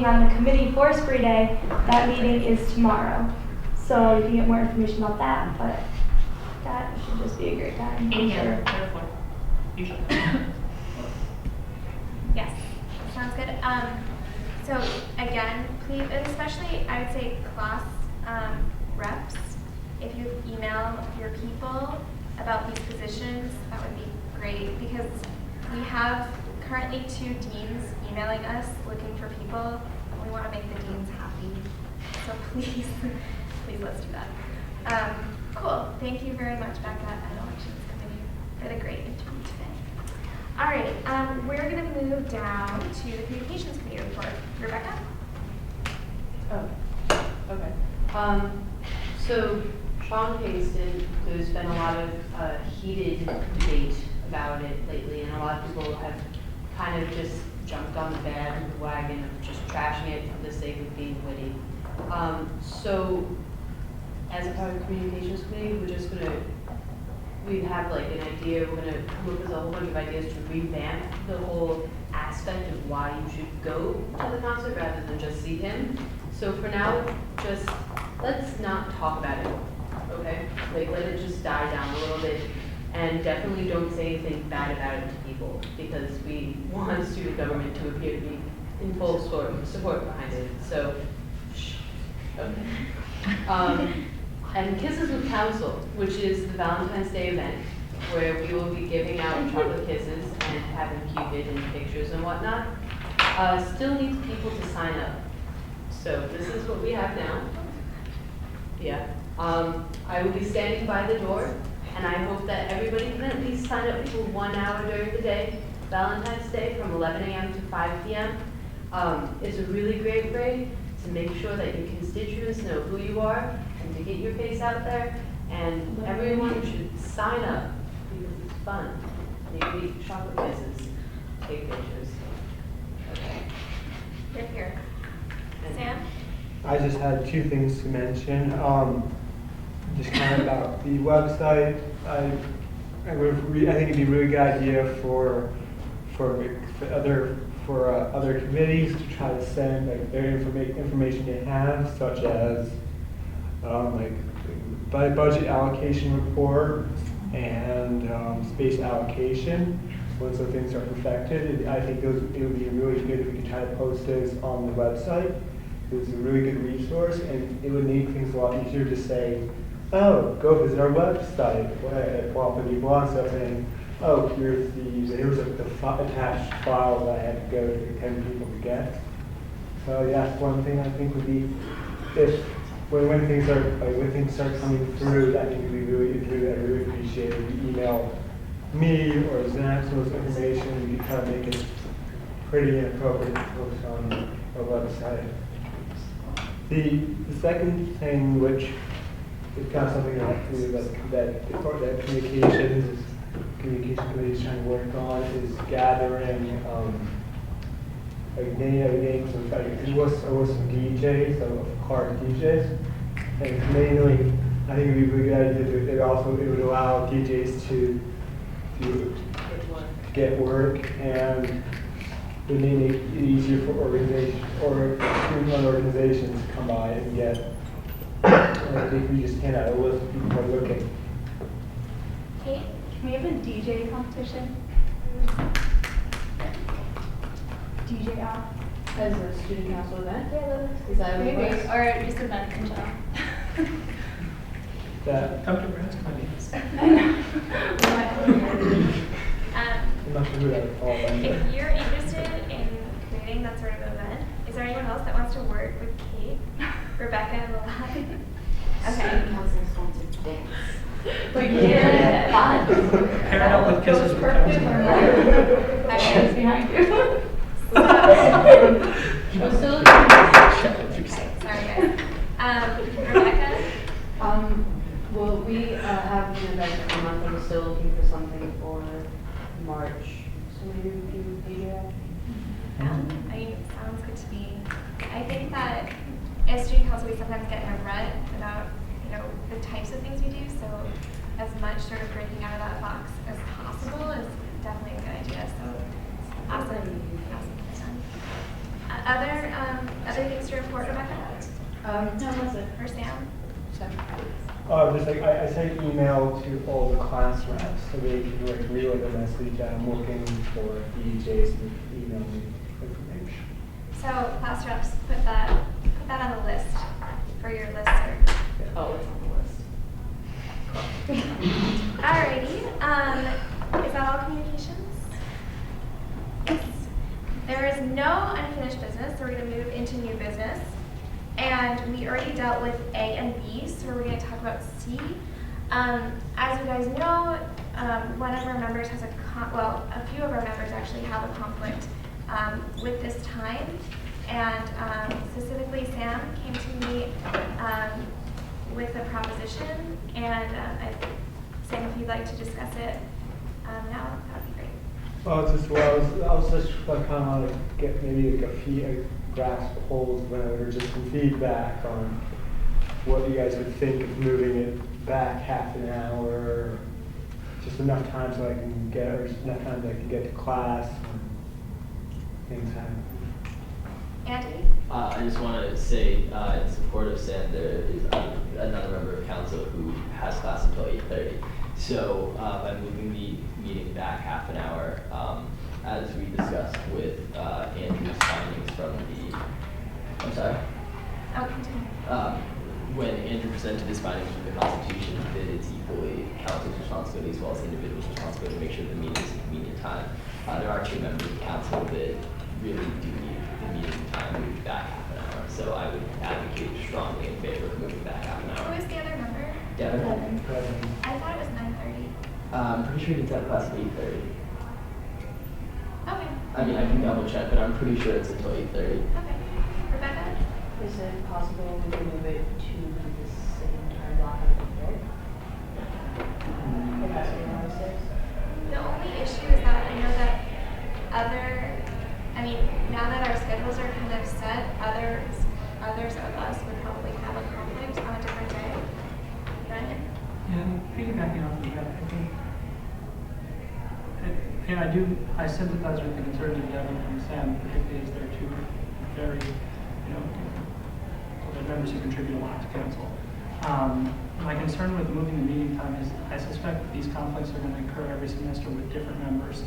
on the committee for Spree Day, that meeting is tomorrow. So you can get more information about that, but that should just be a great time. 8 a.m., third floor. Usually. Yes, sounds good. So again, please, and especially I would say class reps, if you email your people about these positions, that would be great, because we have currently 2 deans emailing us looking for people, and we want to make the deans happy. So please, please let's do that. Cool. Thank you very much, Becca and Elections Committee, for the great interview today. All right, we're going to move down to the Communications Committee report. Rebecca? Oh, okay. So Sean Paston, there's been a lot of heated debate about it lately, and a lot of people have kind of just jumped on the bandwagon of just trashing it for the sake of being witty. So as a part of the Communications Committee, we have like an idea, we're gonna come up with a whole bunch of ideas to revamp the whole aspect of why you should go to the concert rather than just see him. So for now, just let's not talk about it, okay? Like let it just die down a little bit, and definitely don't say anything bad about it to people, because we want student government to appear to be in full support behind it. So, shh, okay. And Kisses with Council, which is the Valentine's Day event, where we will be giving out chocolate kisses and having Cupid and pictures and whatnot, still needs people to sign up. So this is what we have now. Yeah. I will be standing by the door, and I hope that everybody can at least sign up for 1 hour during the day, Valentine's Day, from 11 a.m. to 5 p.m. It's a really great way to make sure that your constituents know who you are and to get your face out there. And everyone should sign up because it's fun. You can eat chocolate kisses, take pictures. Okay. You're here. Sam? I just had 2 things to mention. Just kind of about the website. I think it'd be a really good idea for other committees to try to send like their information they have, such as budget allocation report and space allocation. Once those things are perfected, I think it would be really good if we could try to post those on the website. It's a really good resource, and it would make things a lot easier to say, oh, go visit our website, blah, instead of saying, oh, here's the attached file that I had to go to 10 people to get. So yeah, one thing I think would be when things start coming through, I think it'd be I really appreciate it. If you email me or Zach some of this information, we can try to make it pretty and appropriate to post on our website. The second thing, which is kind of something that communication committee is trying to work on, is gathering names of some DJs, of car DJs, and mainly I think it would be a really good idea. It would allow DJs to get work, and it would make it easier for organizations to come by and get. I think we just hand out a list of people who are looking. Kate? Can we have a DJ competition? DJ off. As a student council event? Yeah, is that what it Maybe, was? or just event in general. Dr. Brad's coming. I know. I'm not sure who that would fall under. If you're interested in creating that sort of event, is there anyone else that wants to work with Kate, Rebecca, and Lilad? Okay. Council-sponsored dance. But yeah, fun. Pair it up with Kisses with Council. I'm behind you. I'm still Sorry, guys. Rebecca? Well, we have an event every month, and we're still looking for something for March. So maybe we can figure out. I mean, sounds good to me. I think that as student council, we sometimes get in a rut about, the types of things we do. So as much sort of breaking out of that box as possible is definitely a good idea. So awesome. Other anything to report, Rebecca? No, that's it. Or Sam? Just like, I sent email to all the class reps so they can like relay the message that I'm looking for DJs to email me information. So class reps, put that on the list for your listserv. Oh, it's on the list. Alrighty, is that all communications? Yes. There is no unfinished business, so we're gonna move into new business. And we already dealt with A and B, so we're gonna talk about C. As you guys know, one of our members has a few of our members actually have a conflict with this time. And specifically Sam came to me with a proposition, and Sam, if you'd like to discuss it now, that'd be great. Well, it's just, I was just like, kind of like get maybe like a grasp hold of it, or just some feedback on what you guys would think of moving it back half an hour, just enough time so I can get, or just enough time that I can get to class and things happen. Andy? I just want to say, in support of Sam, there is another member of council who has class until 8:30. So by moving the meeting back half an hour, as we discussed with Andrew's findings from I'm sorry? Oh, continue. When Andrew presented his findings from the Constitution, that it's equally council's responsibility as well as the individual's responsibility to make sure the meeting is a convenient time. There are two members of council that really do need the meeting time moved back half an hour. So I would advocate strongly in favor of moving back half an hour. Who was the other member? Devin? I thought it was 9:30. I'm pretty sure it's at class at 8:30. Okay. I mean, I can double check, but I'm pretty sure it's until 8:30. Okay. Rebecca? Is it possible we can move it to the same time block of the day? If that's what you want to say. The only issue is that I know that now that our schedules are kind of set, others of us would probably have a conflict on a different day. Brendan? And piggybacking off of that, I think, and I sympathize with the concerns of Devin and Sam, particularly as they're two very, they're members who contribute a lot to council. My concern with moving the meeting time is I suspect that these conflicts are going to occur every semester with different members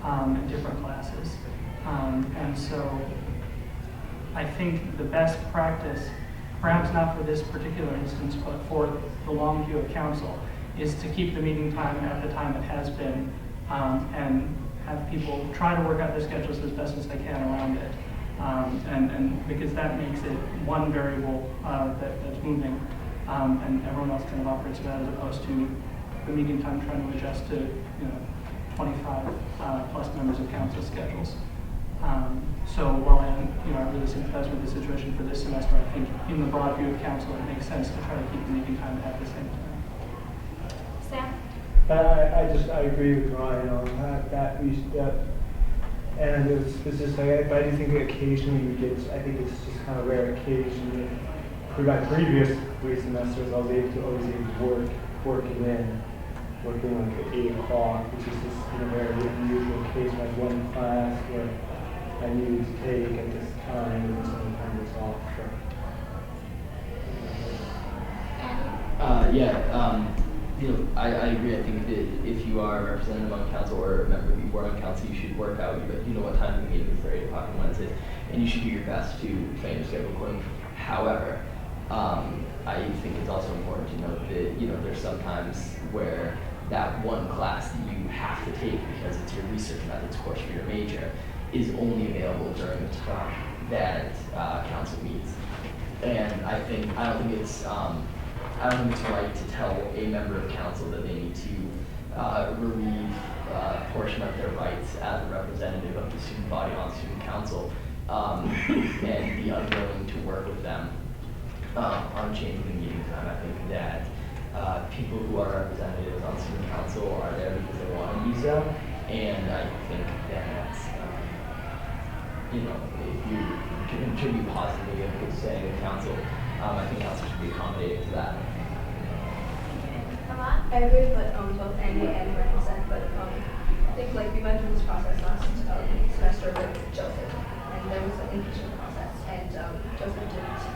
in different classes. And so I think the best practice, perhaps not for this particular instance, but for the long view of council, is to keep the meeting time at the time it has been, and have people try to work out their schedules as best as they can around it. And because that makes it one variable that's moving, and everyone else kind of operates with that, as opposed to the meeting time trying to adjust to 25 plus members of council schedules. So while I really sympathize with the situation for this semester, I think in the broad view of council, it makes sense to try to keep the meeting time at the same time. Sam? I agree with Ryan on that, and it's just like, I do think occasionally we get, I think it's just kind of rare occasion. For my previous 3 semesters, I was always able to working like at 8 o'clock, which is just very unusual occasion, like one class where I needed to take at this time, and sometimes it's off. I agree. I think that if you are a representative on council or a member of the board on council, you should work out what time the meeting is for 8 o'clock on Wednesdays, and you should do your best to plan your schedule accordingly. However, I think it's also important to note that there's sometimes where that one class that you have to take because it's your research methods course for your major is only available during the time that council meets. And I don't think it's right to tell a member of council that they need to relieve a portion of their rights as a representative of the student body on student council, and be unwilling to work with them on changing the meeting time. I think that people who are representatives on student council are there because they want to be so, and I think that if you can contribute positively and good staying with council, I think council should be accommodating to that. Lamont? I agree with both Andy and Ryan said, but I think we went through this process last semester with Joseph, and there was an interesting process, and Joseph didn't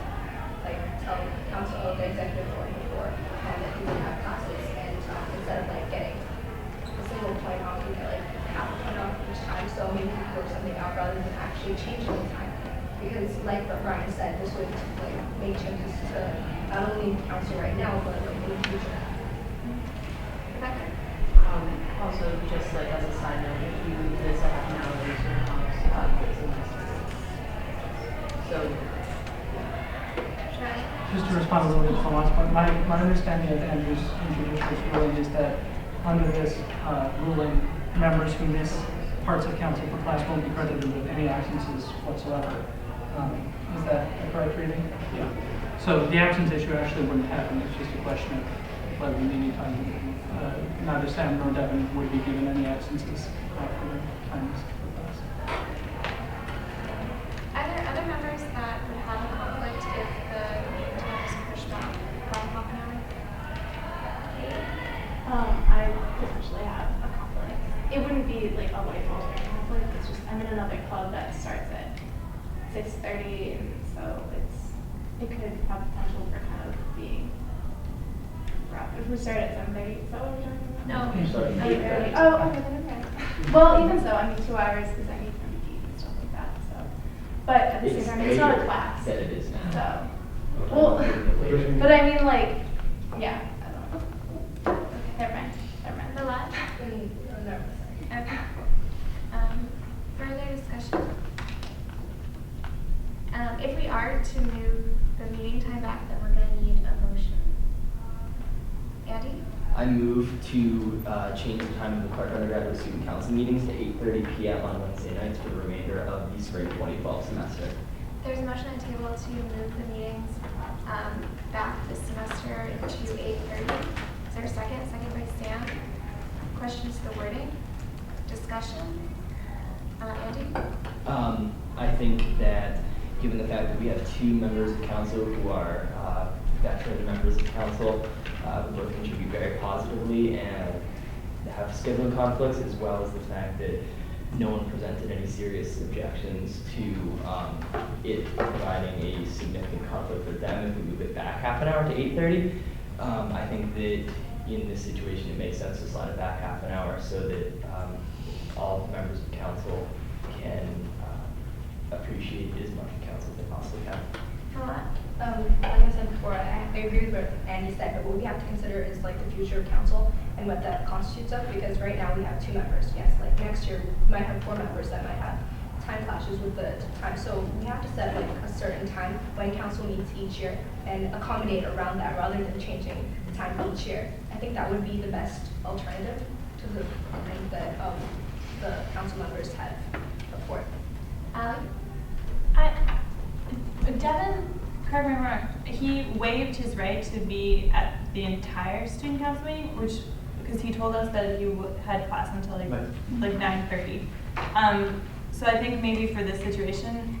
like tell council the executive board before that he would have classes, and instead of like getting a single point off, you get like half a point off each time. So maybe we could work something out rather than actually changing the time. Because like what Ryan said, this would like make changes to not only council right now, but like in the future. Rebecca? Also, just like as a side note, if you miss a half an hour, there's no conflicts in this. So, Just to respond a little bit to the last point, my understanding of Andrew's introductory ruling is that under this ruling, members who miss parts of council for class won't be credited with any absences whatsoever. Is that a correct reading? Yeah. So the absence issue actually wouldn't happen. It's just a question of whether meeting time, neither Sam nor Devin would be given any absences for their times for class. Are there other members that would have a conflict if the meeting time is pushed back by half an hour? I potentially have a conflict. It wouldn't be like a life altering conflict. It's just I'm in another club that starts at 6:30, and so it could have potential for kind of being rough. If we start at 7:30, is that what we're talking about? No. I'm sorry, Oh, 8:30. oh, okay, then okay. Well, even so, I mean 2 hours because I need time to eat and stuff like that. So, but at the same time, it's not a class. That it is now. So, well, but I mean like, yeah. I don't know. Okay, never mind. The last? Okay. Further discussion? If we are to move the meeting time back, then we're gonna need a motion. Andy? I move to change the time of the Clark Undergraduate Student Council meetings to 8:30 p.m. on Wednesday nights for the remainder of the spring 2012 semester. There's a motion on the table to move the meetings back this semester to 8:30. Is there a second? Second by Sam. Questions to the wording? Discussion? Andy? I think that given the fact that we have 2 members of council who are veteran members of council, who both contribute very positively and have scheduling conflicts, as well as the fact that no one presented any serious objections to it providing a significant conflict for them if we move it back half an hour to 8:30. I think that in this situation it makes sense to slide it back half an hour so that all members of council can appreciate as much of council as they possibly can. Like I said before, I agree with what Andy said, but what we have to consider is like the future of council and what that constitutes of, because right now we have 2 members. Yes, like next year we might have 4 members that might have time clashes with the time. So we have to set like a certain time when council meets each year and accommodate around that rather than changing the time each year. I think that would be the best alternative to the thing that the council members have put forth. Devin, correct me if I'm wrong, he waived his right to be at the entire student council meeting, because he told us that you had class until like 9:30. So I think maybe for this situation,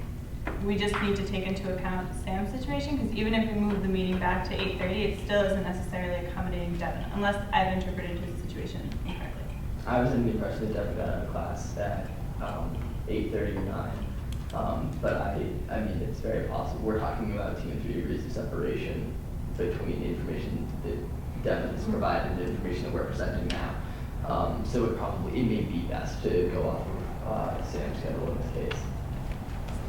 we just need to take into account Sam's situation, because even if we move the meeting back to 8:30, it still isn't necessarily accommodating Devin, unless I've interpreted his situation incorrectly. I was in the impression that Devin got out of class at 8:30 or 9. But I mean, it's very possible. We're talking about 2 and 3 degrees of separation between the information that Devin has provided and the information that we're presenting now. So it may be best to go off of Sam's schedule in this case.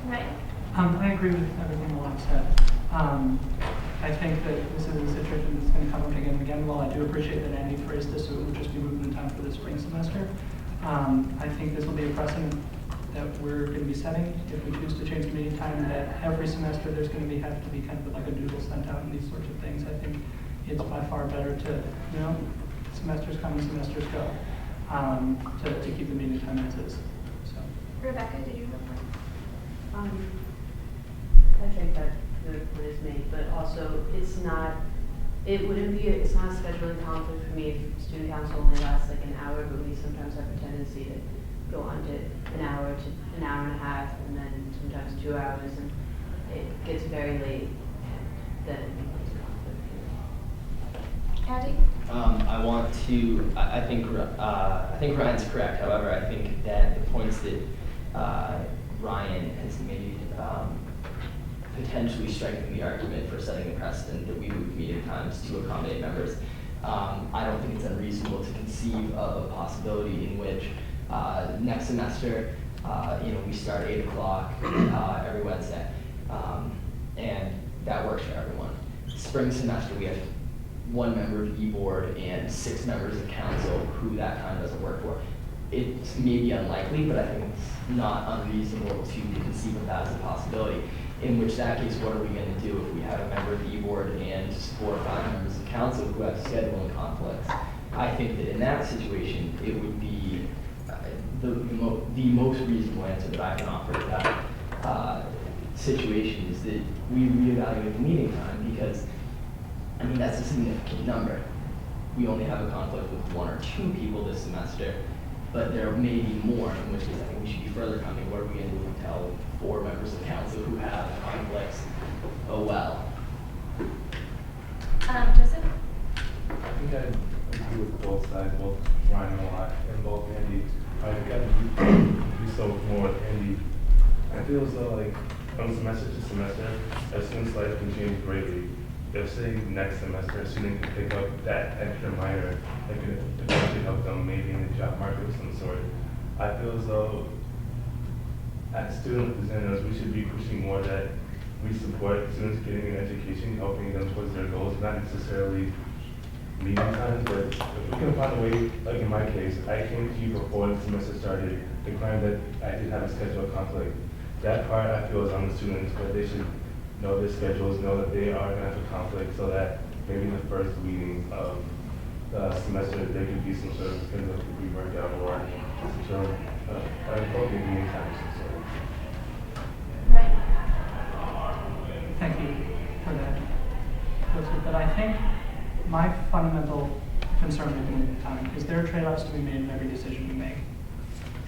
Right. I agree with everything Malak said. I think that this is a situation that's going to come up again and again. While I do appreciate that Andy phrased this so it would just be moved in time for the spring semester, I think this will be a precedent that we're going to be setting if we choose to change the meeting time, that every semester there's going to have to be kind of like a doodle sent out and these sorts of things. I think it's by far better to, semesters come and semesters go, to keep the meeting time as is. So. Rebecca, did you have a point? I think that the point is made, but also it's not a scheduling conflict for me if student council only lasts like an hour, but we sometimes have a tendency to go on to an hour to an hour and a half, and then sometimes 2 hours, and it gets very late, and then it becomes a conflict. Andy? I think Ryan's correct. However, I think that the points that Ryan has made potentially striking the argument for setting a precedent that we move meeting times to accommodate members. I don't think it's unreasonable to conceive of a possibility in which next semester, we start 8 o'clock every Wednesday, and that works for everyone. Spring semester, we have 1 member of e-board and 6 members of council who that time doesn't work for. It's maybe unlikely, but I think it's not unreasonable to conceive of that as a possibility. In which that case, what are we going to do if we have a member of the e-board and 4 or 5 members of council who have scheduling conflicts? I think that in that situation, it would be the most reasonable answer that I can offer to that situation is that we reevaluate the meeting time because, that's a significant number. We only have a conflict with 1 or 2 people this semester, but there may be more, in which case I think we should be further coming. What are we going to do if we tell 4 members of council who have conflicts? Oh well. Joseph? I think I agree with both sides, both Ryan and both Andy. I got to do so more with Andy. I feel as though, like, from semester to semester, a student's life can change greatly. If, say, next semester, a student can pick up that extra minor that could potentially help them maybe in the job market of some sort, I feel as though, as student representatives, we should be pushing more that we support students getting an education, helping them towards their goals, not necessarily meeting times, but if we can find a way, like in my case, I came to you before the semester started, declaring that I did have a schedule conflict. That part I feel is on the students, but they should know their schedules, know that they are going to have a conflict, so that maybe in the first meeting of the semester there could be some sort of schedule that could be worked out, or some appropriate meeting times. Thank you for that, Joseph. But I think my fundamental concern with meeting time is there are trade-offs to be made in every decision we make.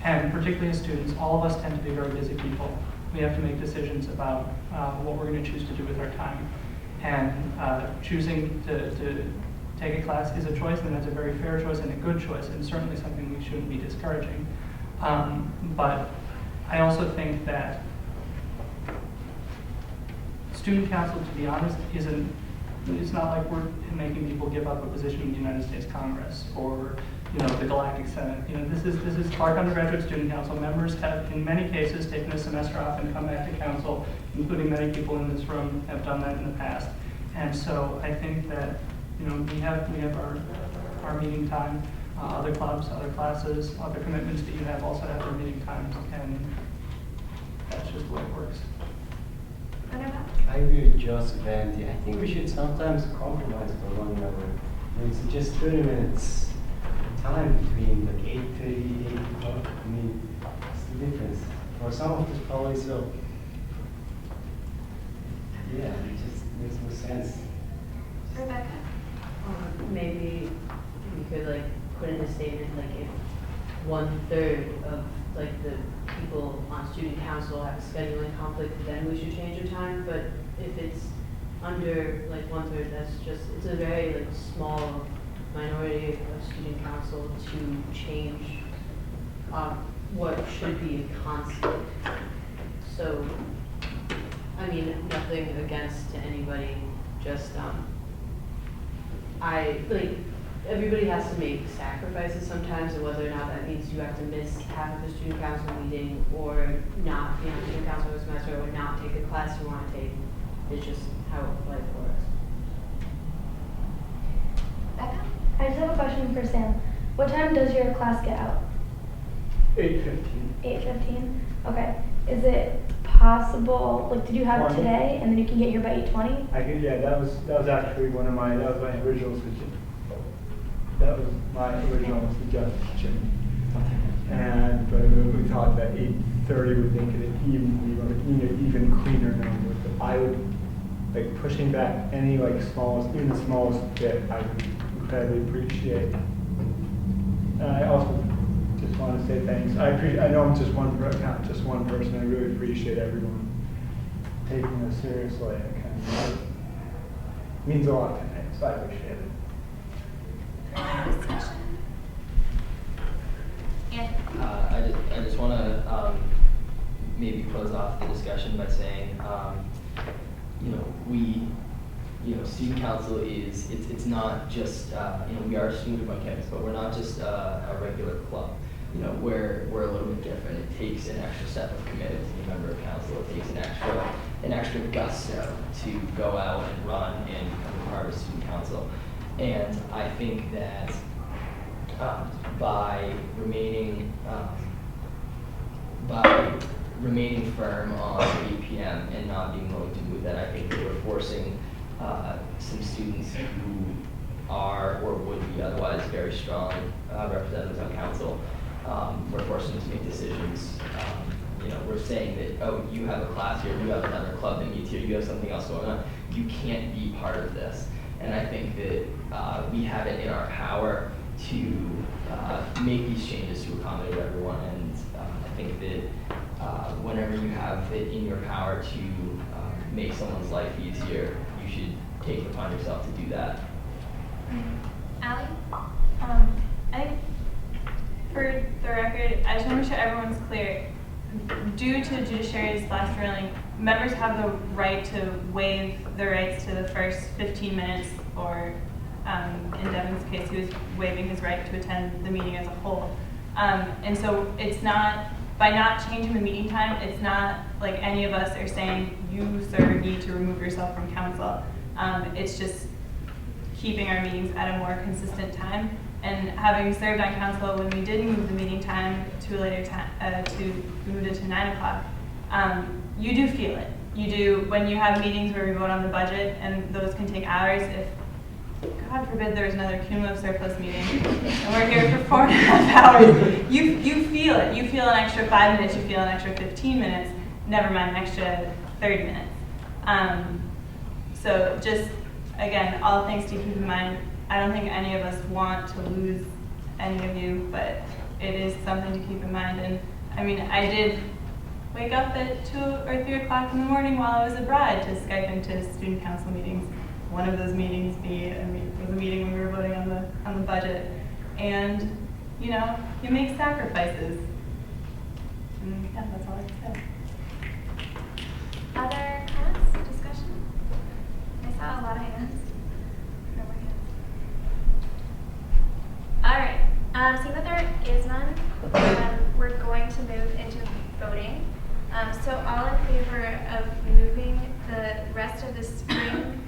And particularly as students, all of us tend to be very busy people. We have to make decisions about what we're going to choose to do with our time. And choosing to take a class is a choice, and that's a very fair choice and a good choice, and certainly something we shouldn't be discouraging. But I also think that student council, to be honest, it's not like we're making people give up a position in the United States Congress or the Galactic Senate. This is Clark Undergraduate Student Council. Members have, in many cases, taken a semester off and come back to council, including many people in this room have done that in the past. And so I think that we have our meeting time. Other clubs, other classes, other commitments that you have also have their meeting times, and that's just the way it works. I agree with Joseph and Andy. I think we should sometimes compromise for 1 hour. It's just 30 minutes time between like 8:30, 8 o'clock. It's the difference. For some of us, probably so. Yeah, it just makes no sense. Rebecca? Maybe we could like put in a statement like if 1/3 of like the people on student council have a scheduling conflict, then we should change the time. But if it's under like 1/3, it's a very like small minority of student council to change what should be a constant. So, nothing against to anybody, just everybody has to make sacrifices sometimes, and whether or not that means you have to miss half of the student council meeting or not be on student council for a semester or not take a class you want to take. It's just how life works. Becca? I just have a question for Sam. What time does your class get out? 8:15. 8:15? Okay. Is it possible, did you have it 20. today and then you can get here by 8:20? That was actually my original suggestion. That was my original suggestion. But we thought that 8:30 would make it an even cleaner number. But I would, pushing back any even the smallest bit, I would incredibly appreciate. And I also just want to say thanks. I know I'm not just one person. I really appreciate everyone taking this seriously. It means a lot to me, so I appreciate it. I just want to maybe close off the discussion by saying Student council it's not just, we are a student group on campus, but we're not just a regular club. We're a little bit different. It takes an extra step of commitment to be a member of council. It takes an extra gusto to go out and run and become a part of student council. And I think that by remaining firm on 8 p.m. and not being willing to move that, I think that we're forcing some students who are or would be otherwise very strong representatives on council. We're forcing them to make decisions. We're saying that, oh, you have a class here, you have another club that meets here, you have something else going on. You can't be part of this. And I think that we have it in our power to make these changes to accommodate everyone. And I think that whenever you have it in your power to make someone's life easier, you should take it upon yourself to do that. Allie? I think for the record, I just want to make sure everyone's clear. Due to judiciary's last ruling, members have the right to waive their rights to the first 15 minutes, or in Devin's case, he was waiving his right to attend the meeting as a whole. And so it's not, by not changing the meeting time, it's not like any of us are saying, you, sir, need to remove yourself from council. It's just keeping our meetings at a more consistent time. And having served on council when we did move the meeting time to a later time, to move it to 9 o'clock, you do feel it. You do, when you have meetings where we vote on the budget, and those can take hours. If, God forbid, there's another cumulative surplus meeting, and we're here for 4.5 hours, you feel it. You feel an extra 5 minutes, you feel an extra 15 minutes, never mind an extra 30 minutes. So just, again, all things to keep in mind. I don't think any of us want to lose any of you, but it is something to keep in mind. And I mean, I did wake up at 2 or 3 o'clock in the morning while I was abroad to Skype into student council meetings. One of those meetings was a meeting when we were voting on the budget. And you make sacrifices. And yeah, that's all I can say. Other comments, discussion? I saw a lot of hands. No more hands. All right. Seeing that there is none, we're going to move into voting. So all in favor of moving the rest of the spring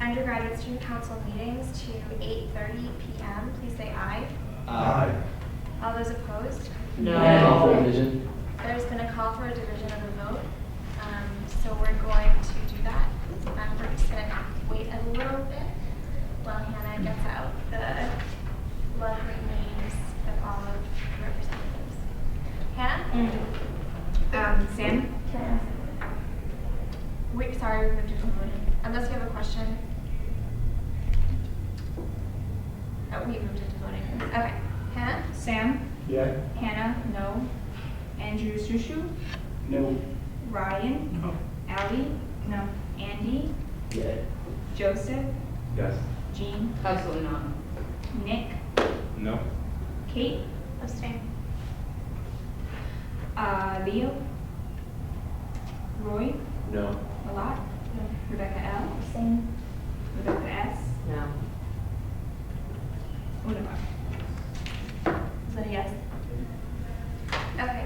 undergraduate student council meetings to 8:30 p.m., please say aye. Aye. All those opposed? No. Call for a division. There's been a call for a division of the vote. So we're going to do that. We're just going to wait a little bit while Hannah gets out the lovely names of all of the representatives. Hannah? Sam? Wait, sorry, we moved it to voting. Unless you have a question. Oh, we moved it to voting. Okay. Hannah? Sam? Yeah. Hannah? No. Andrew Shushu? No. Ryan? No. Allie? No. Andy? Yeah. Joseph? Yes. Jean? Absolutely not. Nick? No. Kate? Abstain. Leo? Roy? No. Malak? No. Rebecca L? Same. Rebecca S? No. Udamar? Is that a yes? Okay.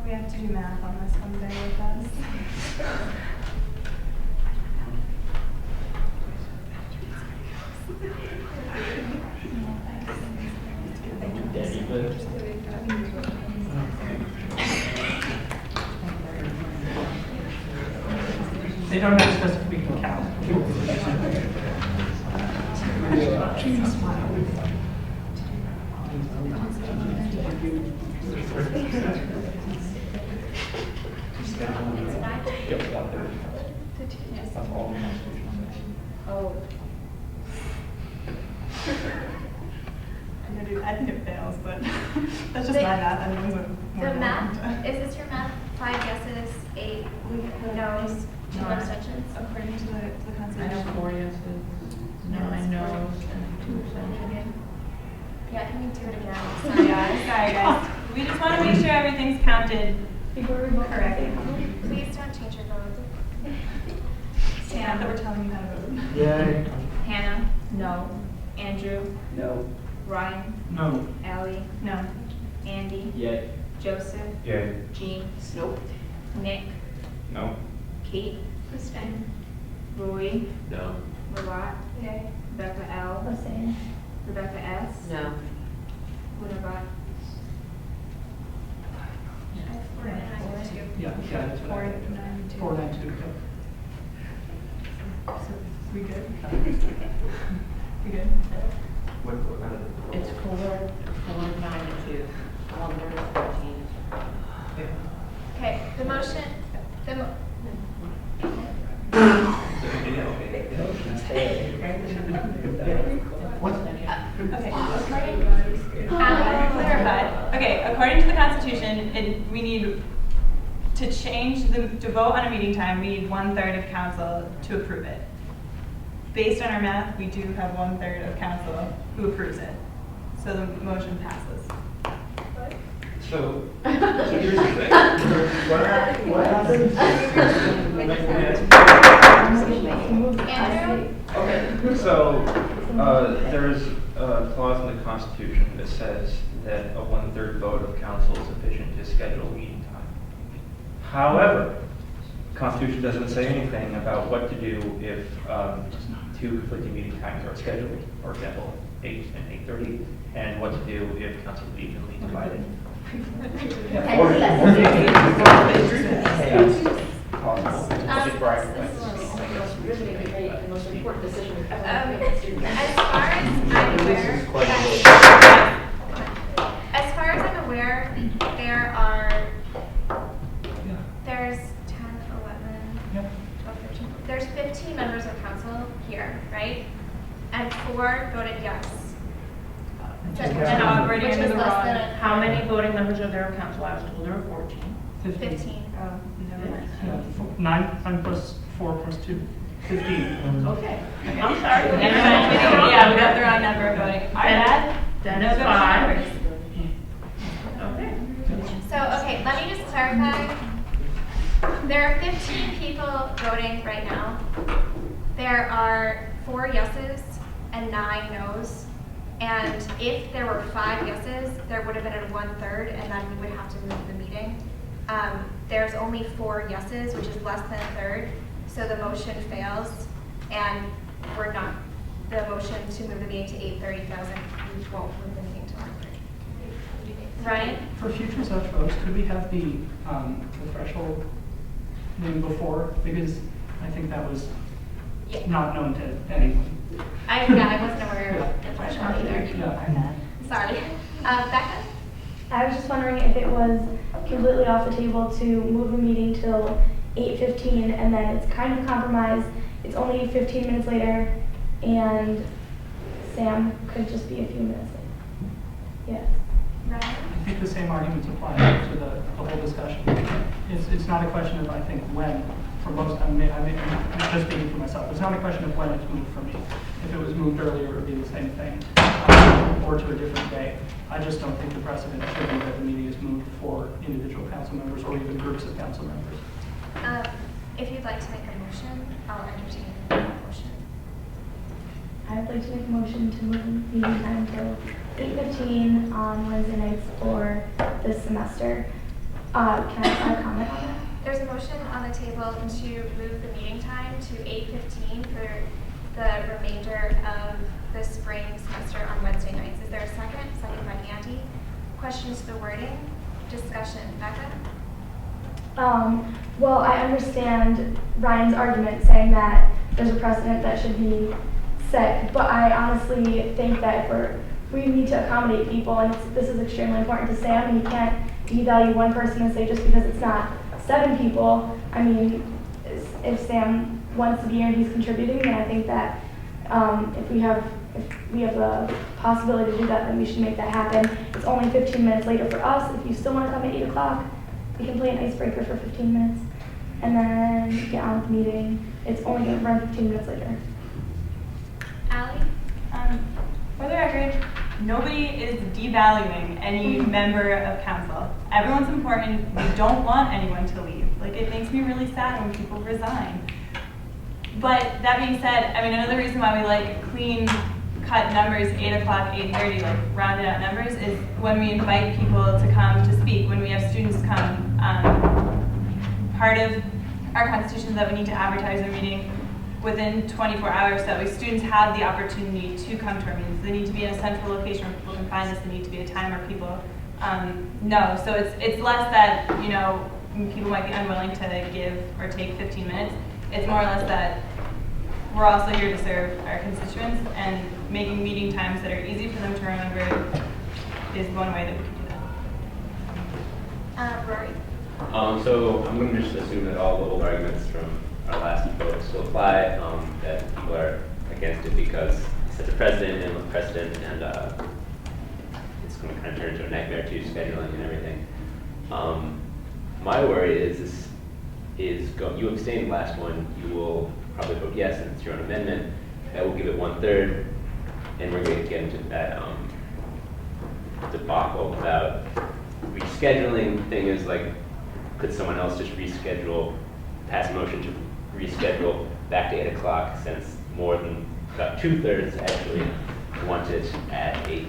We have to do math on this one, bear with us. They don't ask us if we can count. Oh. I think it fails, but that's just my math. I know The math, is this your math? 5 yeses, 8 no's, 2 abstentions? According to the I know Constitution. 4 yeses, 9 no's, and 2 abstentions. Yeah, can we do it again? Sorry guys. We just want to make sure everything's counted correctly. Please don't change your vote. Sam, that we're telling you how to vote. Yay. Hannah? No. Andrew? No. Ryan? No. Allie? No. Andy? Yay. Joseph? Yay. Jean? Nope. Nick? No. Kate? Abstain. Roy? No. Marat? Yay. Rebecca L? Abstain. Rebecca S? No. Gunabat? Yeah, that's what I think. 492. 492. We good? We good? It's 492. All numbers 14. Okay, the motion, Clarified. Okay, according to the Constitution, we need to to vote on a meeting time, we need 1/3 of council to approve it. Based on our math, we do have 1/3 of council who approves it. So the motion passes. So here's the thing. What happened? Andrew? Okay, so there's a clause in the Constitution that says that a 1/3 vote of council is sufficient to schedule meeting time. However, the Constitution doesn't say anything about what to do if two conflicting meeting times are scheduled, for example, 8 and 8:30, and what to do if council is evenly divided. The most important decision we've ever made. As far as I'm aware, there's 10, 11, 12, 13, there's 15 members of council here, right? And 4 voted yes. And operating Which under is the less wrong. than a- How many voting members are there of council? I was told there were 14. 15. Oh, never mind. Yeah, 9 plus 4 plus 2, 15. Okay. I'm sorry. Yeah, we got the wrong number voting. Our bad. Then No it's good 5. numbers. Okay. So, okay, let me just clarify. There are 15 people voting right now. There are 4 yeses and 9 nos. And if there were 5 yeses, there would have been a 1/3, and then we would have to move the meeting. There's only 4 yeses, which is less than a third, so the motion fails, and the motion to move the meeting to 8:30 fails, and we won't move the meeting to 1:30. Ryan? For future such votes, could we have the threshold maybe before? Because I think that was not known to anyone. I wasn't aware of the threshold either. Yeah. Sorry. Becca? I was just wondering if it was completely off the table to move the meeting till 8:15 and then it's kind of compromised. It's only 15 minutes later and Sam could just be a few minutes later. Yes. I think the same arguments apply to the whole discussion. It's not a question of, I think, when. For most, I'm just speaking for myself. It's not a question of when it's moved for me. If it was moved earlier, it would be the same thing, or to a different day. I just don't think the precedent should be that the meeting is moved for individual council members or even groups of council members. If you'd like to make a motion, I'll entertain that motion. I'd like to make a motion to move the meeting time till 8:15 on Wednesday nights for this semester. Can I have a comment on that? There's a motion on the table to move the meeting time to 8:15 for the remainder of the spring semester on Wednesday nights. Is there a second? Second by Andy. Questions to the wording? Discussion. Becca? Well, I understand Ryan's argument saying that there's a precedent that should be set, but I honestly think that if we need to accommodate people, and this is extremely important to Sam, and you can't devalue one person and say just because it's not 7 people, I mean, if Sam wants to be here and he's contributing, then I think that if we have the possibility to do that, then we should make that happen. It's only 15 minutes later for us. If you still want to come at 8 o'clock, we can play an icebreaker for 15 minutes and then get on with the meeting. It's only going to run 15 minutes later. Allie? For the record, nobody is devaluing any member of council. Everyone's important. We don't want anyone to leave. Like, it makes me really sad when people resign. But that being said, I mean, another reason why we like clean cut numbers, 8 o'clock, 8:30, like rounded out numbers, is when we invite people to come to speak, when we have students come. Part of our constitution is that we need to advertise our meeting within 24 hours so that way students have the opportunity to come to our meetings. They need to be in a central location where people can find us. They need to be a time where people know. So it's less that, you know, people might be unwilling to give or take 15 minutes. It's more or less that we're also here to serve our constituents, and making meeting times that are easy for them to remember is one way that we can do that. Rory? So I'm going to just assume that all the old arguments from our last vote still apply, that people are against it because it's such a precedent and it's going to kind of turn into a nightmare too, scheduling and everything. My worry is you abstained last one, you will probably vote yes, and it's your own amendment. That will give it 1/3, and we're going to get into that debacle about rescheduling. Thing is, like, could someone else just pass a motion to reschedule back to 8 o'clock, since more than about 2/3 actually want it at 8?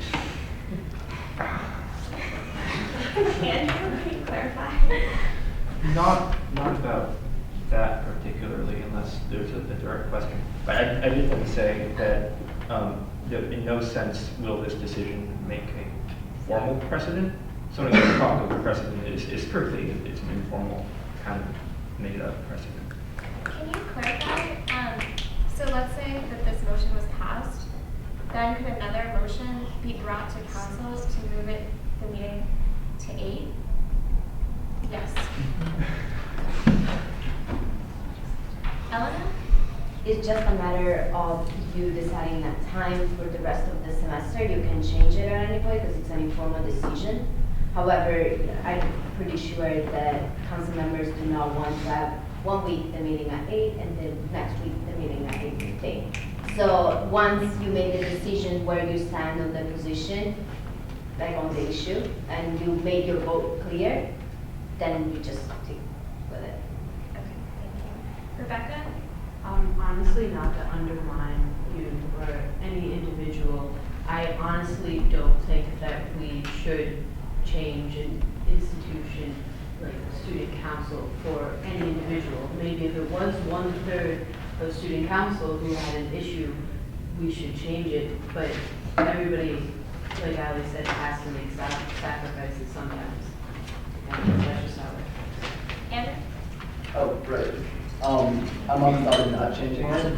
Can you clarify? Not about that particularly, unless there's a direct question. But I did want to say that in no sense will this decision make a formal precedent. Something that talk of a precedent is strictly, it's an informal kind of made up precedent. Can you clarify? So let's say that this motion was passed, then could another motion be brought to council to move the meeting to 8? Yes. Elena? It's just a matter of you deciding that time for the rest of the semester. You can change it at any point because it's an informal decision. However, I'm pretty sure that council members do not want to have 1 week the meeting at 8 and then next week the meeting at 8:15. So once you make the decision where you stand on the position, like on the issue, and you make your vote clear, then you just stick with it. Okay, thank you. Rebecca? Honestly, not to undermine you or any individual, I honestly don't think that we should change an institution like student council for any individual. Maybe if it was 1/3 of student council who had an issue, we should change it. But everybody, like Ali said, has to make sacrifices sometimes. And that's just how it is. Andrew? Oh, right. I'm honestly not changing it,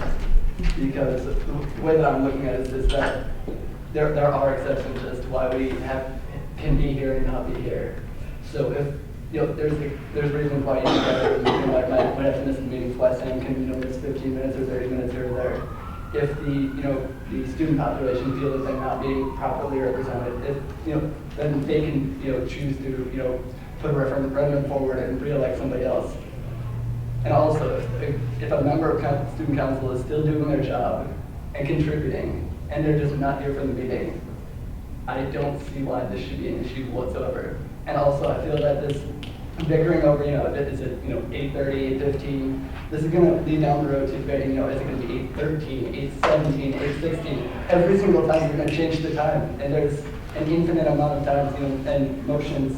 because the way that I'm looking at it is that there are exceptions as to why we can be here and not be here. So if there's reasons why you might have to miss the meeting twice and can miss 15 minutes or 30 minutes here or there. If the student population feel that they're not being properly represented, then they can choose to put a referendum forward and re-elect somebody else. And also, if a member of student council is still doing their job and contributing, and they're just not here for the meeting, I don't see why this should be an issue whatsoever. And also, I feel that this bickering over, is it 8:30, 8:15? This is going to lead down the road to debating, is it going to be 8:13, 8:17, 8:16? Every single time we're going to change the time, and there's an infinite amount of times, and motions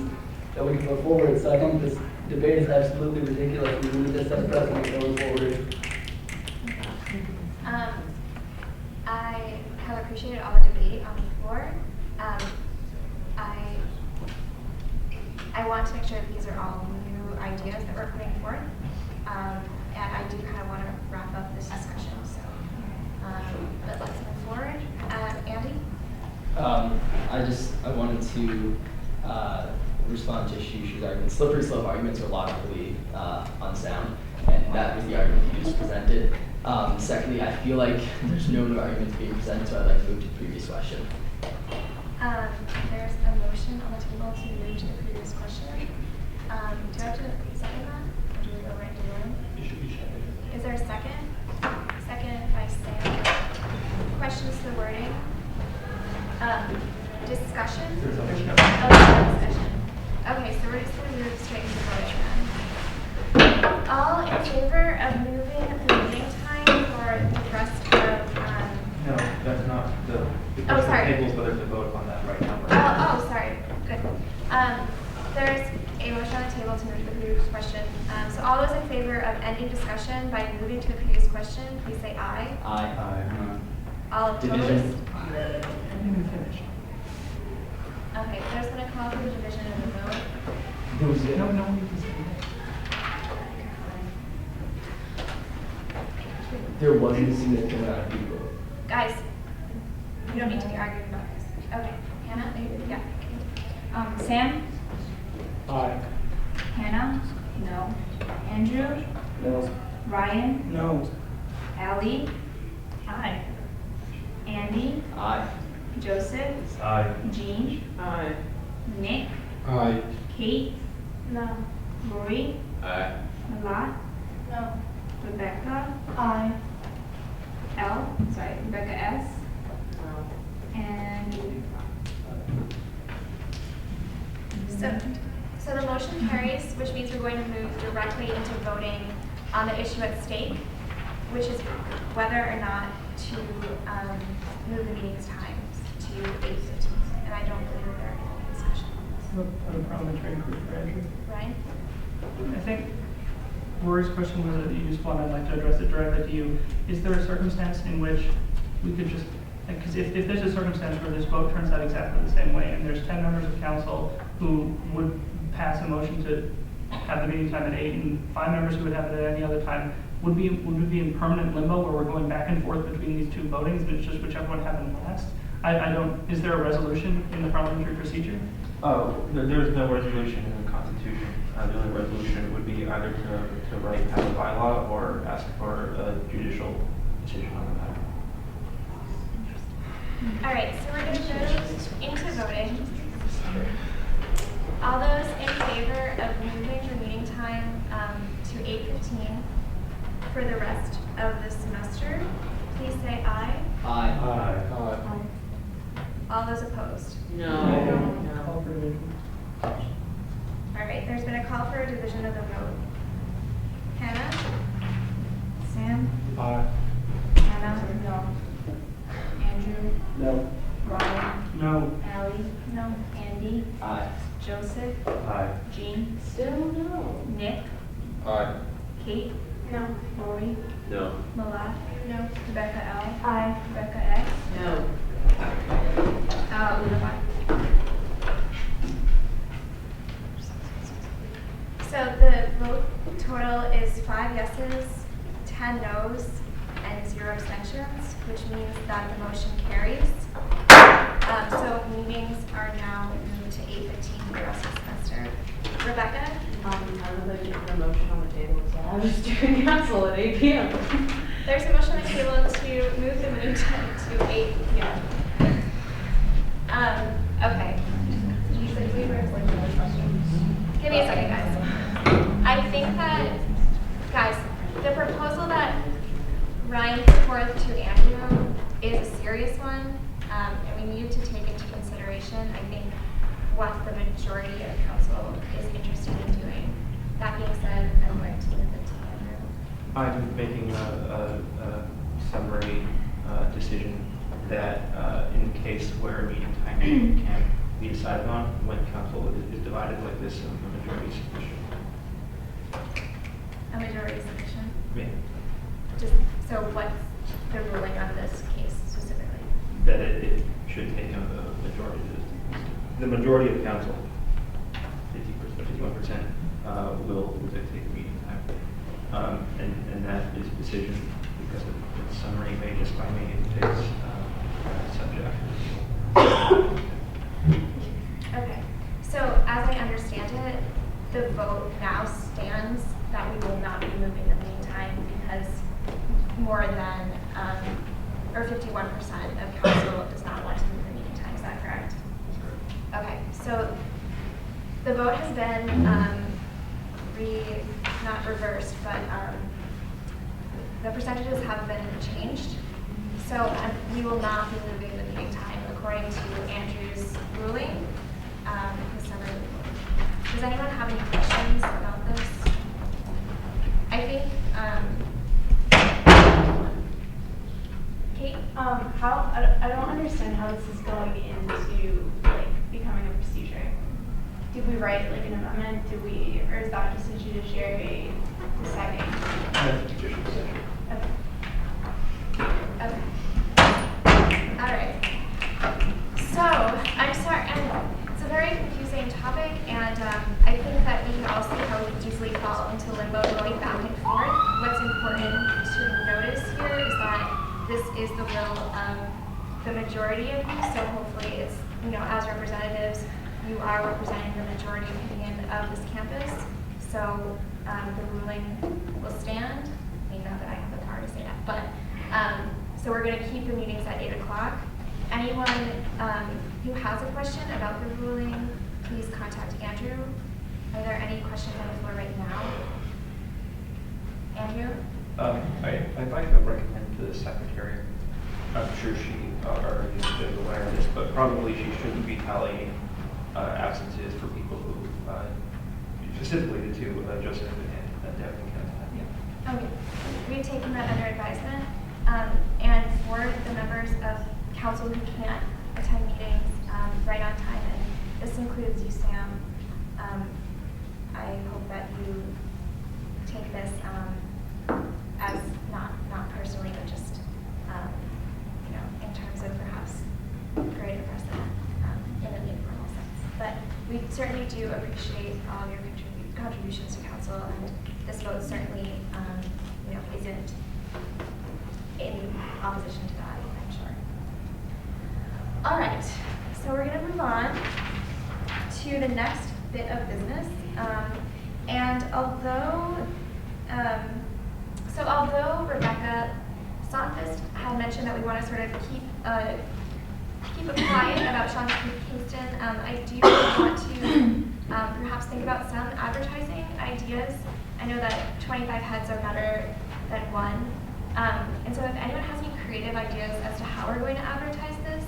that we can put forward. So I think this debate is absolutely ridiculous, and we need to set a precedent going forward. I have appreciated all the debate on the floor. I want to make sure that these are all new ideas that we're putting forth, and I do kind of want to wrap up this discussion. So, but let's move forward. Andy? I wanted to respond to Shushu's argument. Slippery slope arguments are logically unsound, and that was the argument you just presented. Secondly, I feel like there's no new arguments being presented, so I'd like to move to the previous question. There's a motion on the table to move to the previous question. Do I have to second that, or do we go right to voting? Is there a second? Second by Sam. Questions to the wording? discussion? There's a discussion. Oh, there's discussion. Okay, so we're just gonna move straight into voting then. All in favor of moving the meeting time for the rest of, No, that's not the, Oh, sorry. tables whether to vote on that right now. Oh, sorry, good. There's a motion on the table to move to the previous question. So all those in favor of ending discussion by moving to the previous question, please say aye. Aye. All opposed? Division. I didn't even finish. Okay, there's been a call for the division of the vote. Who's it? No, you can say There wasn't a significant amount of people. Guys, you don't need to be arguing about this. Okay, Hannah? Yeah. Sam? Aye. Hannah? No. Andrew? No. Ryan? No. Allie? Aye. Andy? Aye. Joseph? Aye. Jean? Aye. Nick? Aye. Kate? No. Lori? Aye. Malat? No. Rebecca? Aye. Rebecca S. And So the motion carries, which means we're going to move directly into voting on the issue at stake, which is whether or not to move the meeting's times to 8:15. And I don't believe there are any discussions. A parliamentary group for Andrew. Ryan? I think Rory's question was a useful one. I'd like to address it directly to you. Is there a circumstance in which we could just, because if there's a circumstance where this vote turns out exactly the same way, and there's 10 members of council who would pass a motion to have the meeting time at 8, and 5 members who would have it at any other time, would we be in permanent limbo where we're going back and forth between these two votings, and it's just whichever one happened last? I don't, is there a resolution in the parliamentary procedure? Oh, there's no resolution in the Constitution. The only resolution would be either to write as a bylaw or ask for a judicial decision on the matter. All right, so we're going to move into voting. All those in favor of moving the meeting time to 8:15 for the rest of the semester, please say aye. Aye. All those opposed? Call for division. All right, there's been a call for a division of the vote. Hannah? Sam? Aye. Hannah? No. Andrew? No. Ryan? No. Allie? No. Andy? Aye. Joseph? Aye. Jean? Still no. Nick? Aye. Kate? No. Lori? No. Malat? No. Rebecca L? Aye. Rebecca S? No. Luna So the vote total is 5 yeses, 10 noes, and 0 abstentions, which means that the motion carries. So meetings are now moved to 8:15 for the rest of the semester. Rebecca? I would like to put a motion on the table to have a student council at 8 p.m. There's a motion on the table to move the meeting time to 8 p.m. Okay. Give me a second, guys. I think that, guys, the proposal that Ryan put forth to Andrew is a serious one, and we need to take into consideration, I think, what the majority of council is interested in doing. That being said, I would like to move it to Andrew. I'm making a summary decision that in the case where a meeting time can't be decided on, when council is divided like this, a majority is sufficient. A majority is sufficient? Yeah. Just, so what's the ruling on this case specifically? That it should take a majority, the majority of council, 51%, will dictate the meeting time. And that is a decision because the summary made just by me is subject. Okay, so as I understand it, the vote now stands that we will not be moving the meeting time because more than, or 51% of council does not want to move the meeting time. Is that correct? Okay, so the vote has been not reversed, but the percentages have been changed. So we will not be moving the meeting time according to Andrew's ruling, his summary report. Does anyone have any questions about this? I think, Kate? I don't understand how this is going into like becoming a procedure. Did we write like an amendment? Or is that just a judiciary deciding? That's judicial decision. Okay. All right. So, I'm sorry, it's a very confusing topic, and I think that we can all see how we easily fall into limbo going back and forth. What's important to notice here is that this is the will of the majority of you, so hopefully it's, as representatives, you are representing the majority opinion of this campus, so the ruling will stand. I mean, not that I have the power to say that, but so we're going to keep the meetings at 8 o'clock. Anyone who has a question about the ruling, please contact Andrew. Are there any questions on the floor right now? Andrew? I'd like to recommend to the secretary, I'm sure she already is aware of this, but probably she shouldn't be tallying absences for people who, specifically the two, Joseph and Devin. Okay, we've taken that under advisement. And for the members of council who can't attend meetings right on time, and this includes you, Sam, I hope that you take this as not personally, but just in terms of perhaps creating a precedent in an informal sense. But we certainly do appreciate all your contributions to council, and this vote certainly isn't in opposition to that, I'm sure. All right, so we're going to move on to the next bit of business. And although Rebecca Sonfist had mentioned that we want to sort of keep it quiet about Sean Kingston, I do want to perhaps think about some advertising ideas. I know that 25 heads are better than one. And so if anyone has any creative ideas as to how we're going to advertise this,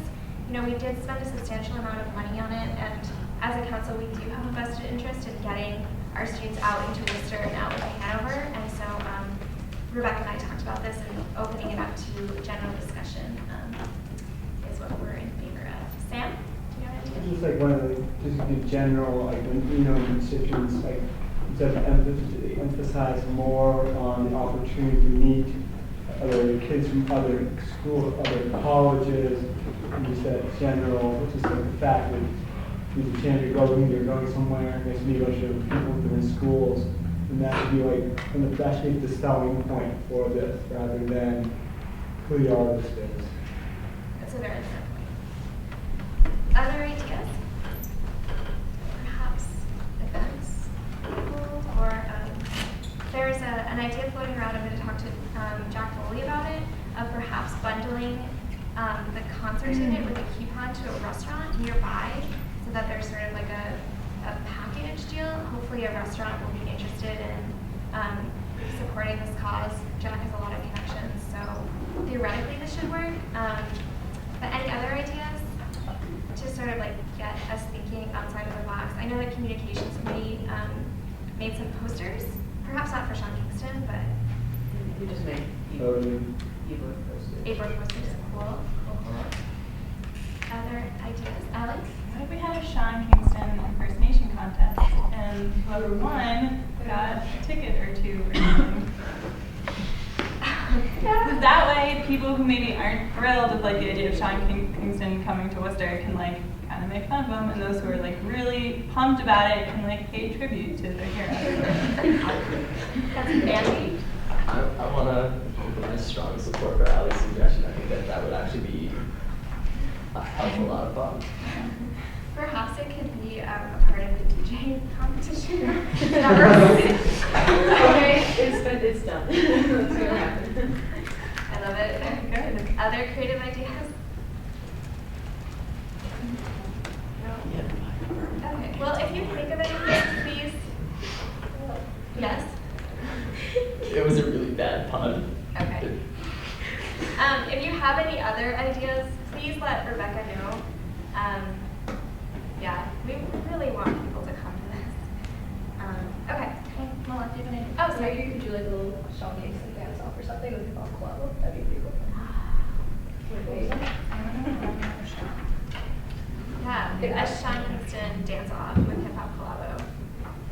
we did spend a substantial amount of money on it, and as a council, we do have a vested interest in getting our students out into Worcester and out into Hanover, and so Rebecca and I talked about this, and opening it up to general discussion is what we're in favor of. Sam, do you have any ideas? Just like one of the general, like, constituents, like, instead of emphasize more on the opportunity to meet other kids from other schools, other colleges, and just that general, just like the fact that there's a chance you're going somewhere, there's to meet a bunch of people within schools, and that would be like, that should be the selling point for this, rather than who the artist is. That's a very fair point. Other ideas? Perhaps events, or there's an idea floating around. I'm going to talk to Jack Foley about it, of perhaps bundling the concert ticket with a coupon to a restaurant nearby, so that there's sort of like a package deal. Hopefully a restaurant will be interested in supporting this cause. Jack has a lot of connections, so theoretically this should work. But any other ideas to sort of like get us thinking outside of the box? I know the communications committee made some posters, perhaps not for Sean Kingston, but We just made e-board posters. E-board posters, cool. Other ideas? Alex? What if we had a Sean Kingston impersonation contest, and whoever won got a ticket or two or something? That way, people who maybe aren't thrilled with like the idea of Sean Kingston coming to Worcester can like kind of make fun of him, and those who are like really pumped about it can like pay tribute to their hero. That's Andy. I want to provide strong support for Ali's suggestion. I think that would actually be a hell of a lot of fun. Perhaps it could be a part of the DJ competition. Okay, it's done. That's gonna happen. I love it. Good. Other creative ideas? No? Okay. Well, if you think of anything, please. Yes? It was a really bad pun. Okay. If you have any other ideas, please let Rebecca know. maybe you could do like a little Sean Kingston dance off or something with hip hop collabo. That'd be pretty cool. Yeah, a Sean Kingston dance off with hip hop collabo.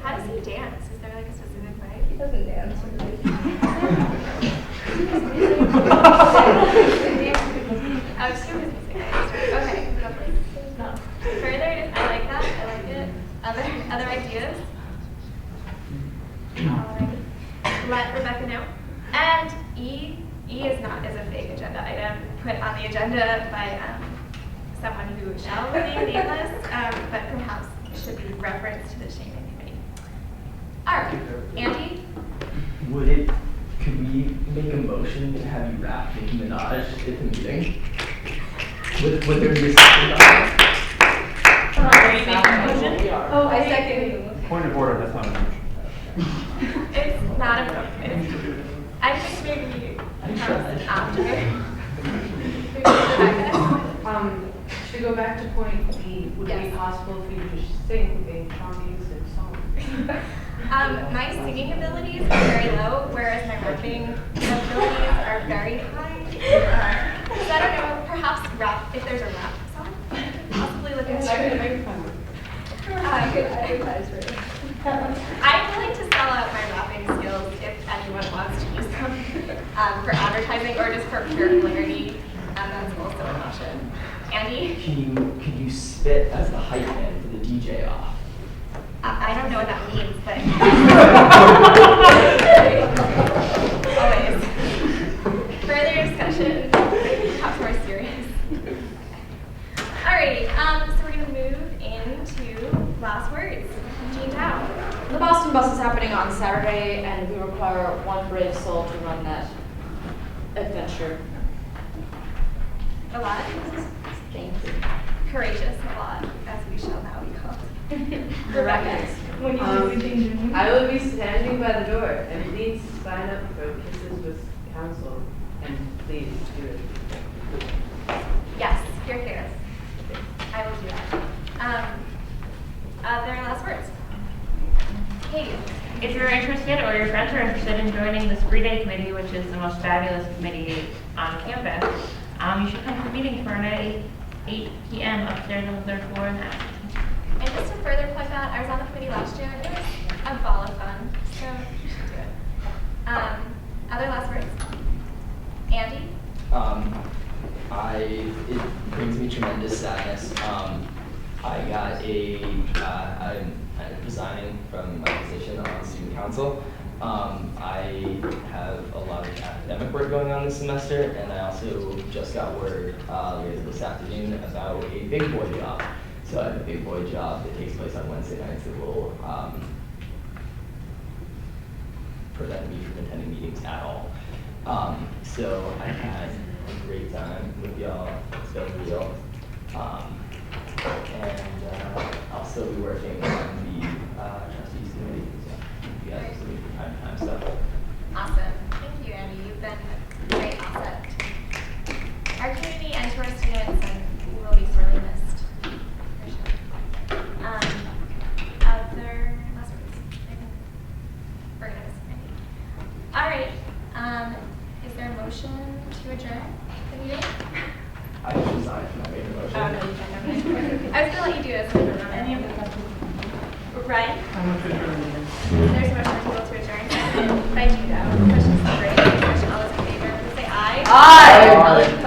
How does he dance? Is there like a specific way? He doesn't dance. Oh, it's true his music. Okay, lovely. Further, I like that. I like it. Other ideas? Alright. Let Rebecca know. And E is a fake agenda item put on the agenda by someone who shall remain nameless, but perhaps should be referenced to the shaming committee. Alright, Andy? Could we make a motion to have you rap Nicki Minaj at the meeting? Would there be a second on that? Are you making a motion? Oh, I second. Point of order, that's not a motion. It's not appropriate. I think maybe after. To go back to point B, would it be possible if you just sing a Sean Kingston song? My singing abilities are very low, whereas my rapping abilities are very high. So I don't know, perhaps rap, if there's a rap song, possibly look into it. I could advertise for it. I'm willing to sell out my rapping skills if anyone wants to use them for advertising or just for pure clarity. That's also an option. Andy? Could you spit as the hype man for the DJ off? I don't know what that means, but always. Further discussion, perhaps more serious. Alrighty, so we're gonna move into last words. Jean Tao. The Boston Bus is happening on Saturday, and we require one brave soul to run that adventure. A lot. Thank you. Courageous, a lot, as we shall now be called. Rebecca. I will be standing by the door, and please sign up for Kisses with Council, and please do it. Yes, you're here. I will do that. Other last words? Katie. If you're interested or your friends are interested in joining the Spree Day Committee, which is the most fabulous committee on campus, you should come to the meeting tomorrow night, 8 p.m. upstairs on the 3rd floor in that. And just to further plug that, I was on the committee last year, and it was a ball of fun, so you should do it. Other last words? Andy? It brings me tremendous sadness. I'm resigning from my position on student council. I have a lot of academic work going on this semester, and I also just got word later this afternoon about a big boy job. So I have a big boy job that takes place on Wednesday nights that will prevent me from attending meetings at all. So I had a great time with y'all. It's been real. And I'll still be working on the trustees committee. So you guys will see me from time to time stuff. Awesome. Thank you, Andy. You've been a great asset to our community and to our students, and you will be sorely missed. For sure. Other last words? We're going to miss Andy. All right. Is there a motion to adjourn the meeting? I just resigned from that major motion. Oh, no, you can't. Okay. I was going to let you do this. Any of the questions? Ryan? I'm going to adjourn the meeting. There's a motion on the table to adjourn. Seconded by Judo. Questions, great. Question, all those in favor, say aye. Aye.